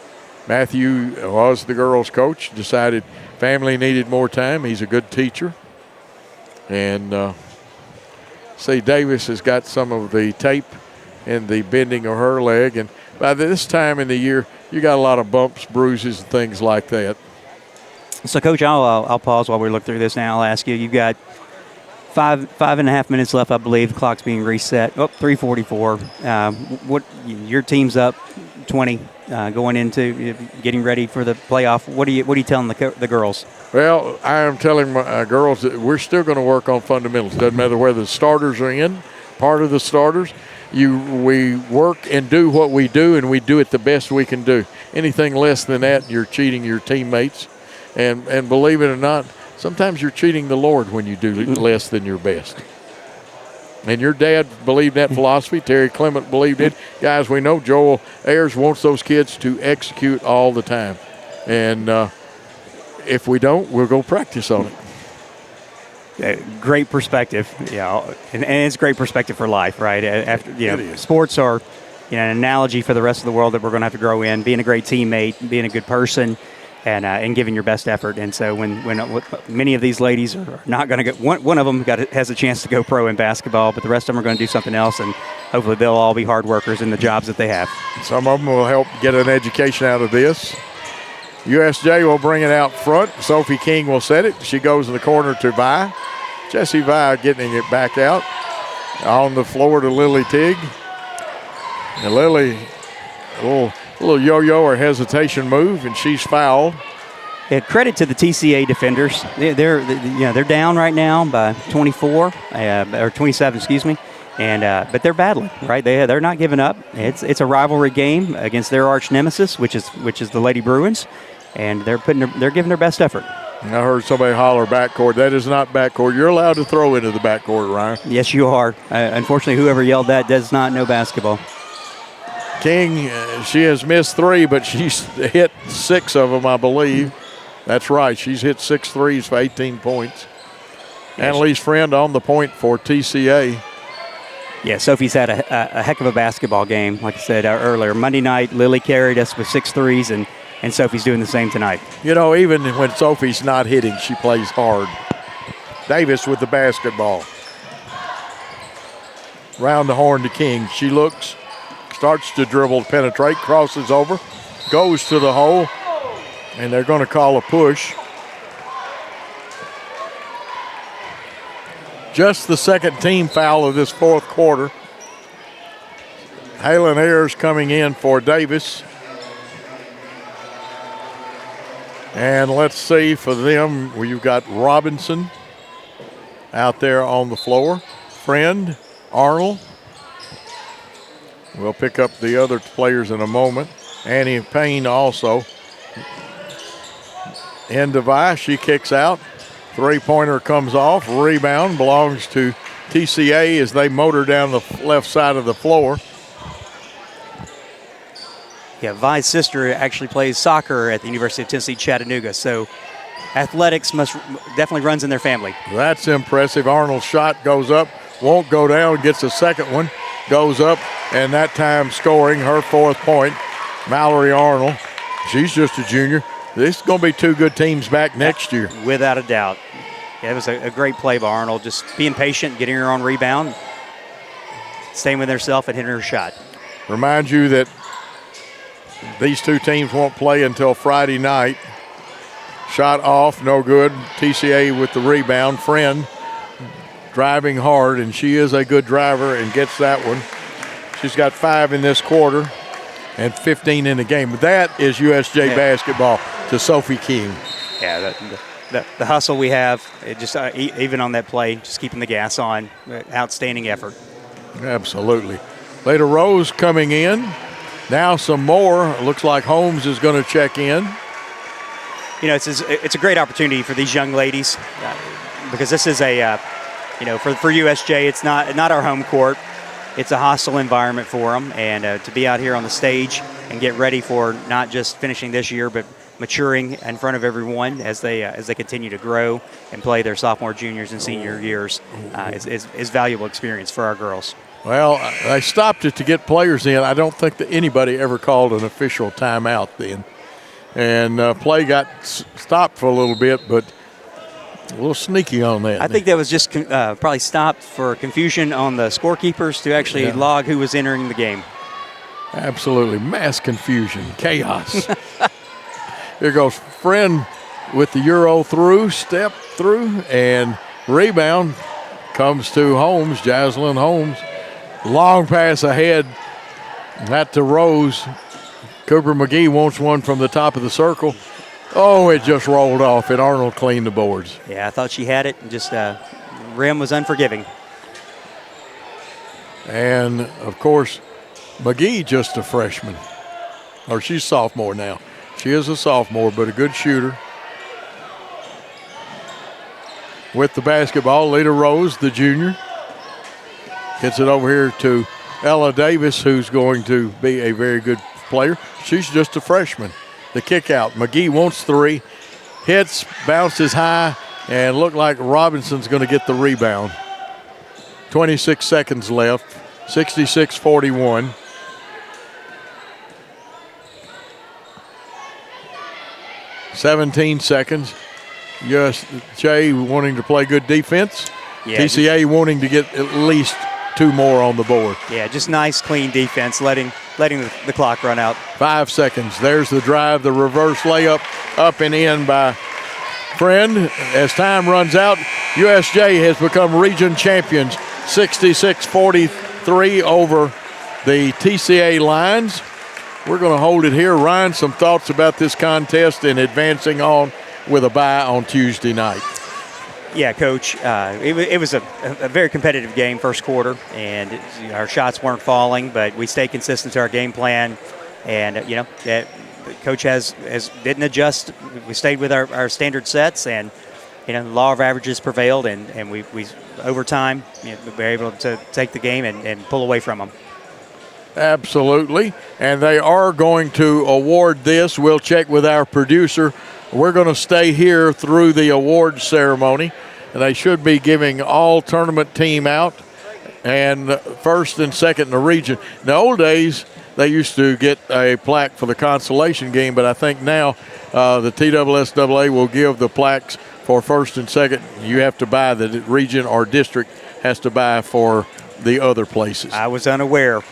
Matthew was the girls' coach, decided family needed more time. He's a good teacher. And see, Davis has got some of the tape in the bending of her leg, and by this time in the year, you got a lot of bumps, bruises, and things like that. So, Coach, I'll pause while we look through this now. I'll ask you, you've got five and a half minutes left, I believe. The clock's being reset. 3:44. What your team's up 20 going into getting ready for the playoff. What are you telling the girls? Well, I am telling my girls that we're still going to work on fundamentals. Doesn't matter whether the starters are in, part of the starters. We work and do what we do, and we do it the best we can do. Anything less than that, you're cheating your teammates. And believe it or not, sometimes you're cheating the Lord when you do less than your best. And your dad believed that philosophy. Terry Clement believed it. Guys, we know Joel Ayers wants those kids to execute all the time. And if we don't, we'll go practice on it. Great perspective, and it's great perspective for life, right? After sports are an analogy for the rest of the world that we're going to have to grow in. Being a great teammate, being a good person, and giving your best effort. And so when many of these ladies are not going to get one of them has a chance to go pro in basketball, but the rest of them are going to do something else, and hopefully they'll all be hard workers in the jobs that they have. Some of them will help get an education out of this. USJ will bring it out front. Sophie King will set it. She goes in the corner to Vi. Jessie Vi getting it back out. On the floor to Lily Tigg. And Lily, a little yo-yo or hesitation move, and she's fouled. Yeah, credit to the TCA defenders. They're down right now by 24 or 27, excuse me. And but they're battling, right? They're not giving up. It's a rivalry game against their arch nemesis, which is the Lady Bruins, and they're giving their best effort. I heard somebody holler backcourt. That is not backcourt. You're allowed to throw into the backcourt, Ryan. Yes, you are. Unfortunately, whoever yelled that does not know basketball. King, she has missed 3, but she's hit 6 of them, I believe. That's right. She's hit 6 threes for 18 points. Yes. Annalise Friend on the point for TCA. Yeah, Sophie's had a heck of a basketball game, like I said earlier. Monday night, Lily carried us with 6 threes, and Sophie's doing the same tonight. Even when Sophie's not hitting, she plays hard. Davis with the basketball. Round the horn to King. She looks, starts to dribble, penetrate, crosses over, goes to the hole, and they're going to call a push. Just the second team foul of this fourth quarter. Halen Ayers coming in for Davis. And let's see for them, you've got Robinson out there on the floor. Friend, Arnold. We'll pick up the other players in a moment. Annie Payne also. Endevi, she kicks out. Three-pointer comes off. Rebound belongs to TCA as they motor down the left side of the floor. Yeah, Vi's sister actually plays soccer at the University of Tennessee, Chattanooga. So athletics definitely runs in their family. That's impressive. Arnold's shot goes up, won't go down, gets a second one, goes up, and that time scoring her 4th point. Mallory Arnold, she's just a junior. This is going to be 2 good teams back next year. Without a doubt. Yeah, it was a great play by Arnold, just being patient, getting her on rebound, staying with herself and hitting her shot. Remind you that these 2 teams won't play until Friday night. Shot off, no good. TCA with the rebound. Friend driving hard, and she is a good driver and gets that one. She's got 5 in this quarter and 15 in the game. That is USJ basketball to Sophie King. Yeah, the hustle we have, even on that play, just keeping the gas on. Outstanding effort. Absolutely. Leda Rose coming in. Now some more. It looks like Holmes is going to check in. It's a great opportunity for these young ladies because this is for USJ, it's not our home court. It's a hostile environment for them, and to be out here on the stage and get ready for not just finishing this year, but maturing in front of everyone as they continue to grow and play their sophomore, juniors, and senior years is valuable experience for our girls. Well, I stopped it to get players in. I don't think that anybody ever called an official timeout then. And play got stopped for a little bit, but a little sneaky on that. I think that was just probably stopped for confusion on the scorekeepers to actually log who was entering the game. Absolutely. Mass confusion, chaos. Here goes Friend with the Euro step through, and rebound comes to Holmes, Jaslyn Holmes. Long pass ahead, that to Rose. Cooper McGee wants one from the top of the circle. Oh, it just rolled off, and Arnold cleaned the boards. Yeah, I thought she had it, and just rim was unforgiving. And, of course, McGee just a freshman. Or she's sophomore now. She is a sophomore, but a good shooter. With the basketball, Lita Rose, the junior. Gets it over here to Ella Davis, who's going to be a very good player. She's just a freshman. The kick out. McGee wants three. Hits, bounces high, and looked like Robinson's going to get the rebound. 26 seconds left. 66-41. (17 seconds). USJ wanting to play good defense. Yeah, TCA wanting to get at least two more on the board. Yeah, just nice, clean defense, letting the clock run out. 5 seconds. There's the drive, the reverse layup, up and in by Friend. As time runs out, USJ has become region champions, 66-43 over the TCA Lions. We're going to hold it here. Ryan, some thoughts about this contest and advancing on with a bye on Tuesday night. Yeah, Coach, it was a very competitive game first quarter, and our shots weren't falling, but we stayed consistent to our game plan. And, that Coach didn't adjust. We stayed with our standard sets, and, the law of averages prevailed, and we over time, we were able to take the game and pull away from them. Absolutely. And they are going to award this. We'll check with our producer. We're going to stay here through the award ceremony. And they should be giving all tournament team out and first and second in the region. In the old days, they used to get a plaque for the consolation game, but I think now the TSSAA will give the plaques for first and second. You have to buy, the region or district has to buy for the other places. I was unaware.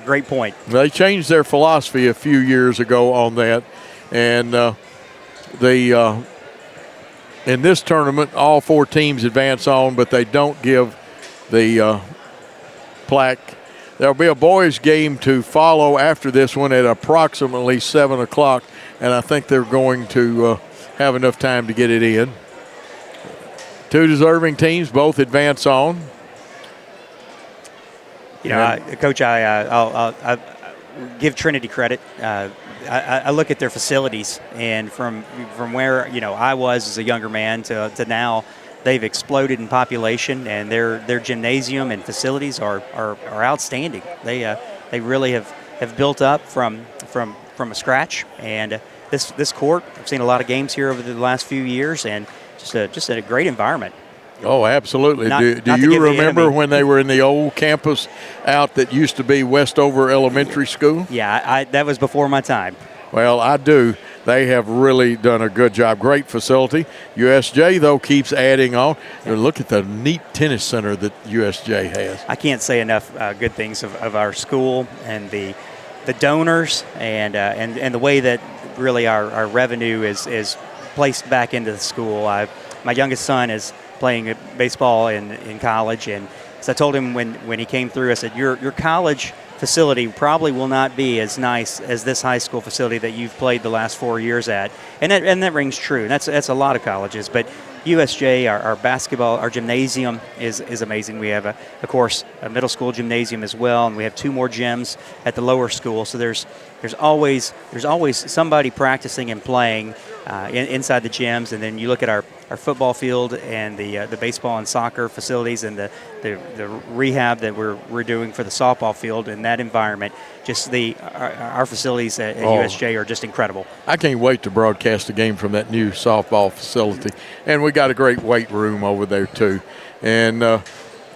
Great point. They changed their philosophy a few years ago on that. And in this tournament, all four teams advance on, but they don't give the plaque. There'll be a boys' game to follow after this one at approximately 7 o'clock, and I think they're going to have enough time to get it in. Two deserving teams both advance on. Coach, I'll give Trinity credit. I look at their facilities, and from where I was as a younger man to now, they've exploded in population, and their gymnasium and facilities are outstanding. They really have built up from a scratch, and this court, I've seen a lot of games here over the last few years, and just a great environment. Oh, absolutely. Do you remember when they were in the old campus out that used to be Westover Elementary School? Yeah, that was before my time. Well, I do. They have really done a good job. Great facility. USJ, though, keeps adding on. And look at the neat tennis center that USJ has. I can't say enough good things of our school and the donors and the way that really our revenue is placed back into the school. My youngest son is playing baseball in college, and so I told him when he came through, I said, your college facility probably will not be as nice as this high school facility that you've played the last 4 years at, and that rings true. And that's a lot of colleges, but USJ, our basketball, our gymnasium is amazing. We have of course a middle school gymnasium as well, and we have 2 more gyms at the lower school. So there's always somebody practicing and playing inside the gyms, and then you look at our football field and the baseball and soccer facilities and the rehab that we're doing for the softball field in that environment. Just our facilities at USJ are just incredible. I can't wait to broadcast the game from that new softball facility. And we got a great weight room over there too. And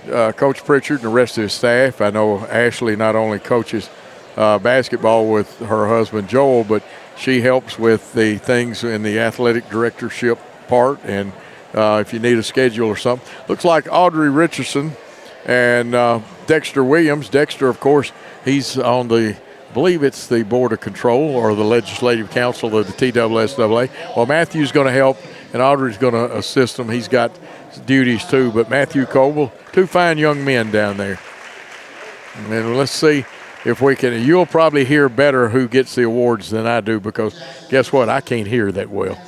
Coach Pritchard and the rest of his staff, I know Ashley not only coaches basketball with her husband Joel, but she helps with the things in the athletic directorship part, and if you need a schedule or something. Looks like Audrey Richardson and Dexter Williams. Dexter, of course, he's on I believe it's the Board of Control or the Legislative Council of the TSSAA. Well, Matthew's going to help, and Audrey's going to assist him. He's got duties too, but Matthew Coble, two fine young men down there. And let's see if we can. You'll probably hear better who gets the awards than I do, because guess what? I can't hear that well.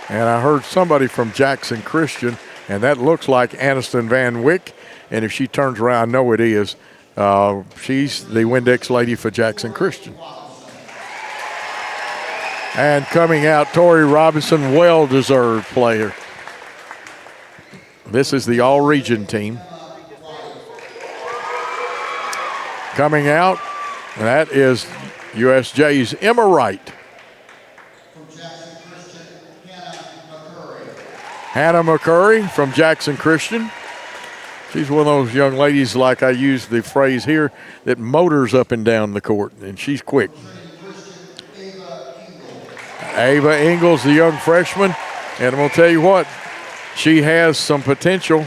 And I heard somebody from Jackson Christian, and that looks like Aniston Van Wyck. And if she turns around, I know it is. She's the Windex lady for Jackson Christian. And coming out, Tori Robinson, well-deserved player. This is the all-region team. Coming out, that is USJ's Emma Wright. Hannah McCurry from Jackson Christian. She's one of those young ladies, like I use the phrase here, that motors up and down the court, and she's quick. Ava Ingalls, the young freshman, and I'm going to tell you what, she has some potential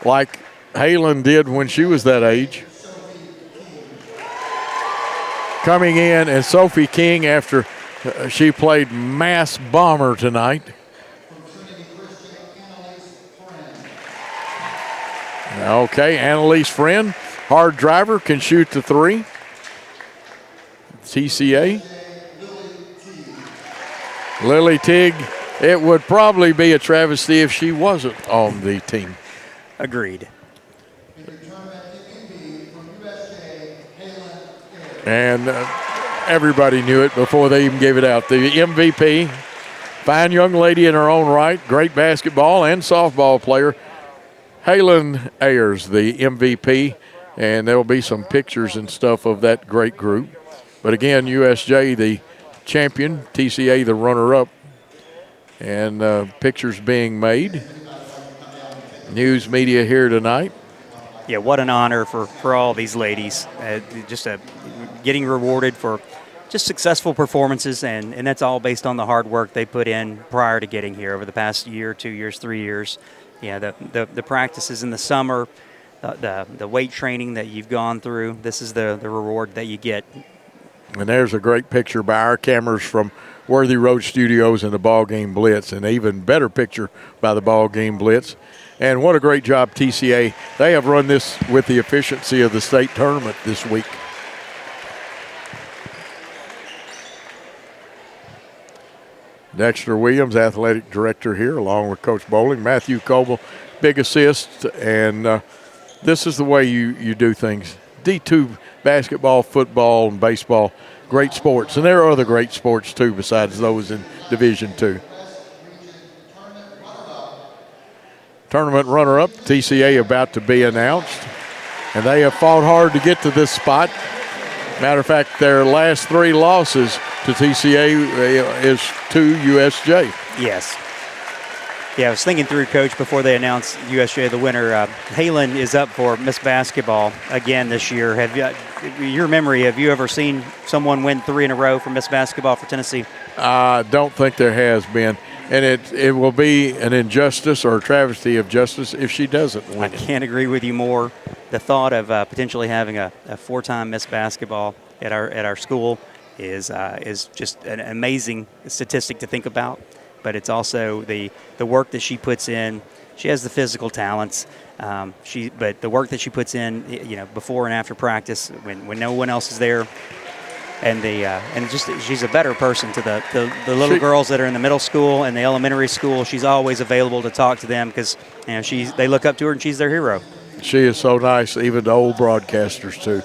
like Halen did when she was that age. Coming in, and Sophie King, after she played mass bomber tonight. Okay, Annalise Friend, hard driver, can shoot the three. TCA. Lily Tigg, it would probably be a travesty if she wasn't on the team. Agreed. And everybody knew it before they even gave it out. The MVP, fine young lady in her own right, great basketball and softball player. Halen Ayers, the MVP, and there will be some pictures and stuff of that great group. But again, USJ, the champion, TCA, the runner-up, and pictures being made. News media here tonight. Yeah, what an honor for all these ladies. Getting rewarded for just successful performances, and that's all based on the hard work they put in prior to getting here over the past year, 2 years, 3 years. Yeah, the practices in the summer, the weight training that you've gone through, this is the reward that you get. And there's a great picture by our cameras from Worthy Road Studios and the BallGame Blitz, and an even better picture by the BallGame Blitz. And what a great job, TCA. They have run this with the efficiency of the state tournament this week. Dexter Williams, athletic director here, along with Coach Bowling. Matthew Coble, big assist, and this is the way you do things. D2 basketball, football, and baseball, great sports. And there are other great sports, too, besides those in Division II. Tournament runner-up, TCA, about to be announced. And they have fought hard to get to this spot. Matter of fact, their last three losses to TCA is to USJ. Yes. Yeah, I was thinking through, Coach, before they announced USJ the winner. Halen is up for Miss Basketball again this year. Your memory, have you ever seen someone win 3 in a row for Miss Basketball for Tennessee? I don't think there has been. And it will be an injustice or a travesty of justice if she doesn't win. I can't agree with you more. The thought of potentially having a 4-time Miss Basketball at our school is just an amazing statistic to think about. But it's also the work that she puts in. She has the physical talents, but the work that she puts in, before and after practice, when no one else is there, and she's a better person to the little girls that are in the middle school and the elementary school. She's always available to talk to them because they look up to her and she's their hero. She is so nice, even to old broadcasters too.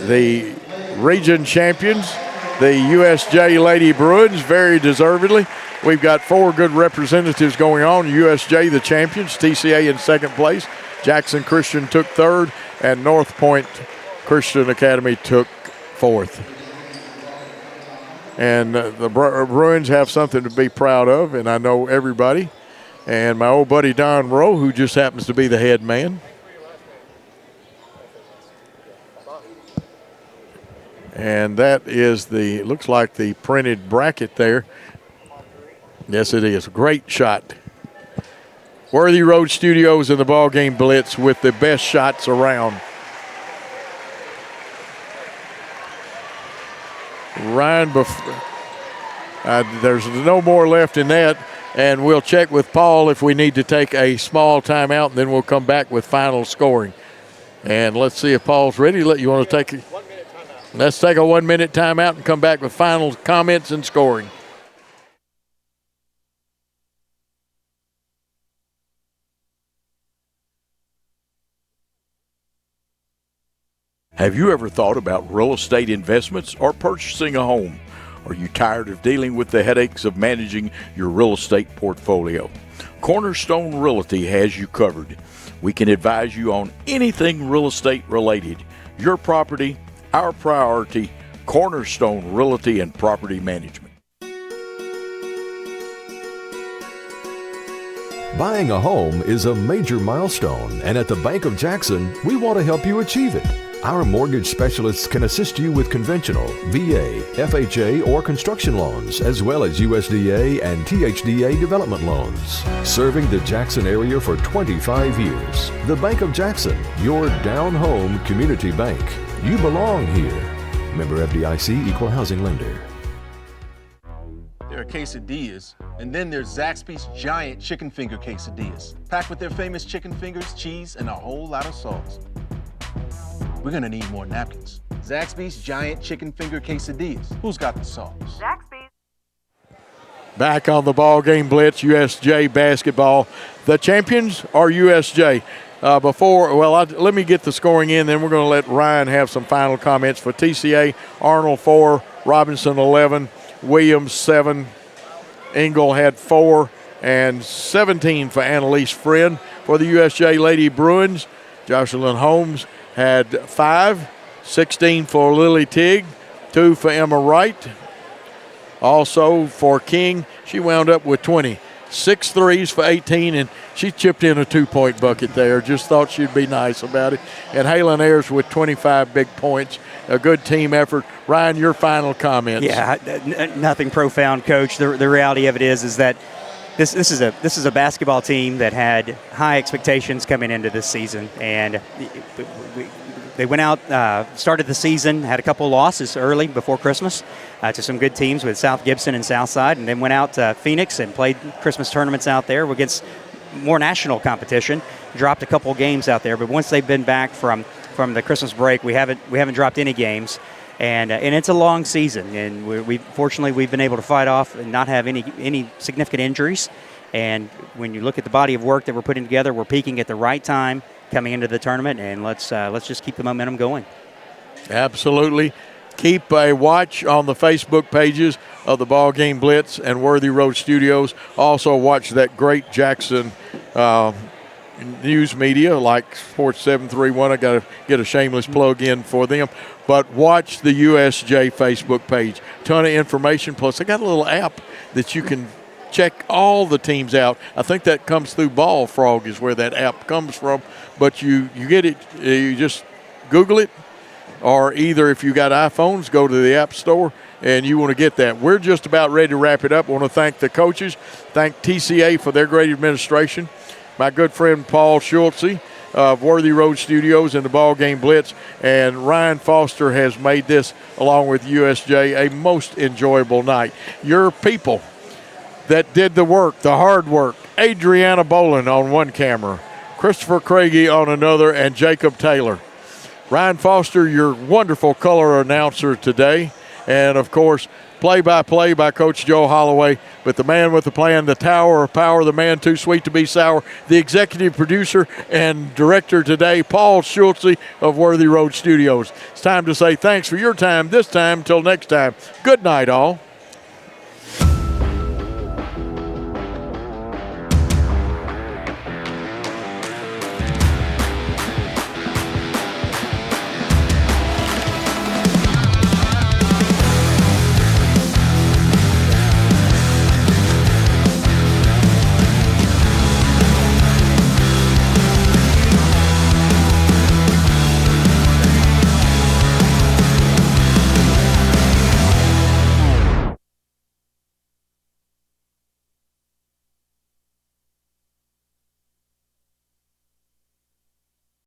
The region champions, the USJ Lady Bruins, very deservedly. We've got 4 good representatives going on. USJ, the champions, TCA in second place. Jackson Christian took third, and North Point Christian Academy took fourth. And the Bruins have something to be proud of, and I know everybody. And my old buddy Don Rowe, who just happens to be the head man. And that is looks like the printed bracket there. Yes, it is. Great shot. Worthy Road Studios and the BallGame Blitz with the best shots around. Ryan, there's no more left in that, and we'll check with Paul if we need to take a small timeout, and then we'll come back with final scoring. And let's see if Paul's ready. You want to take a 1 minute timeout? Let's take a 1 minute timeout and come back with final comments and scoring. Have you ever thought about real estate investments or purchasing a home? Are you tired of dealing with the headaches of managing your real estate portfolio? Cornerstone Realty has you covered. We can advise you on anything real estate related. Your property, our priority. Cornerstone Realty and Property Management. Buying a home is a major milestone, and at the Bank of Jackson, we want to help you achieve it. Our mortgage specialists can assist you with conventional, VA, FHA, or construction loans, as well as USDA and THDA development loans. Serving the Jackson area for 25 years. The Bank of Jackson, your down-home community bank. You belong here. Member FDIC, Equal Housing Lender. There are quesadillas, and then there's Zaxby's giant chicken finger quesadillas, packed with their famous chicken fingers, cheese, and a whole lot of sauce. We're gonna need more napkins. Zaxby's giant chicken finger quesadillas. Who's got the sauce? Zaxby's. Back on the BallGame Blitz, USJ basketball. The champions are USJ. Let me get the scoring in, then we're going to let Ryan have some final comments. For TCA, Arnold 4, Robinson 11, Williams 7, Engel had 4, and 17 for Annalise Friend. For the USJ Lady Bruins, Jocelyn Holmes had 5, 16 for Lily Tigg, 2 for Emma Wright. Also for King, she wound up with 20. 6 threes for 18, and she chipped in a 2-point bucket there. Just thought she'd be nice about it. And Halen Ayers with 25 big points. A good team effort. Ryan, your final comments. Yeah, nothing profound, Coach. The reality of it is that this is a basketball team that had high expectations coming into this season, and they went out, started the season, had a couple losses early before Christmas to some good teams with South Gibson and Southside, and then went out to Phoenix and played Christmas tournaments out there against more national competition. Dropped a couple games out there, but once they've been back from the Christmas break, we haven't dropped any games, and it's a long season, and fortunately we've been able to fight off and not have any significant injuries. And when you look at the body of work that we're putting together, we're peaking at the right time coming into the tournament, and let's just keep the momentum going. Absolutely. Keep a watch on the Facebook pages of the BallGame Blitz and Worthy Road Studios. Also watch that great Jackson news media like Sports 731. I got to get a shameless plug in for them. But watch the USJ Facebook page. Ton of information. Plus, I got a little app that you can check all the teams out. I think that comes through Ball Frog is where that app comes from. But you get it, you just Google it, or either if you got iPhones, go to the App Store and you want to get that. We're just about ready to wrap it up. I want to thank the coaches, thank TCA for their great administration, my good friend Paul Schultze of Worthy Road Studios and the BallGame Blitz, and Ryan Foster has made this, along with USJ, a most enjoyable night. Your people that did the work, the hard work, Adriana Boland on one camera, Christopher Craigie on another, and Jacob Taylor. Ryan Foster, your wonderful color announcer today. And, of course, play-by-play by Coach Joe Holloway. But the man with the plan, the tower of power, the man too sweet to be sour, the executive producer and director today, Paul Schultze of Worthy Road Studios. It's time to say thanks for your time this time. Until next time, good night, all.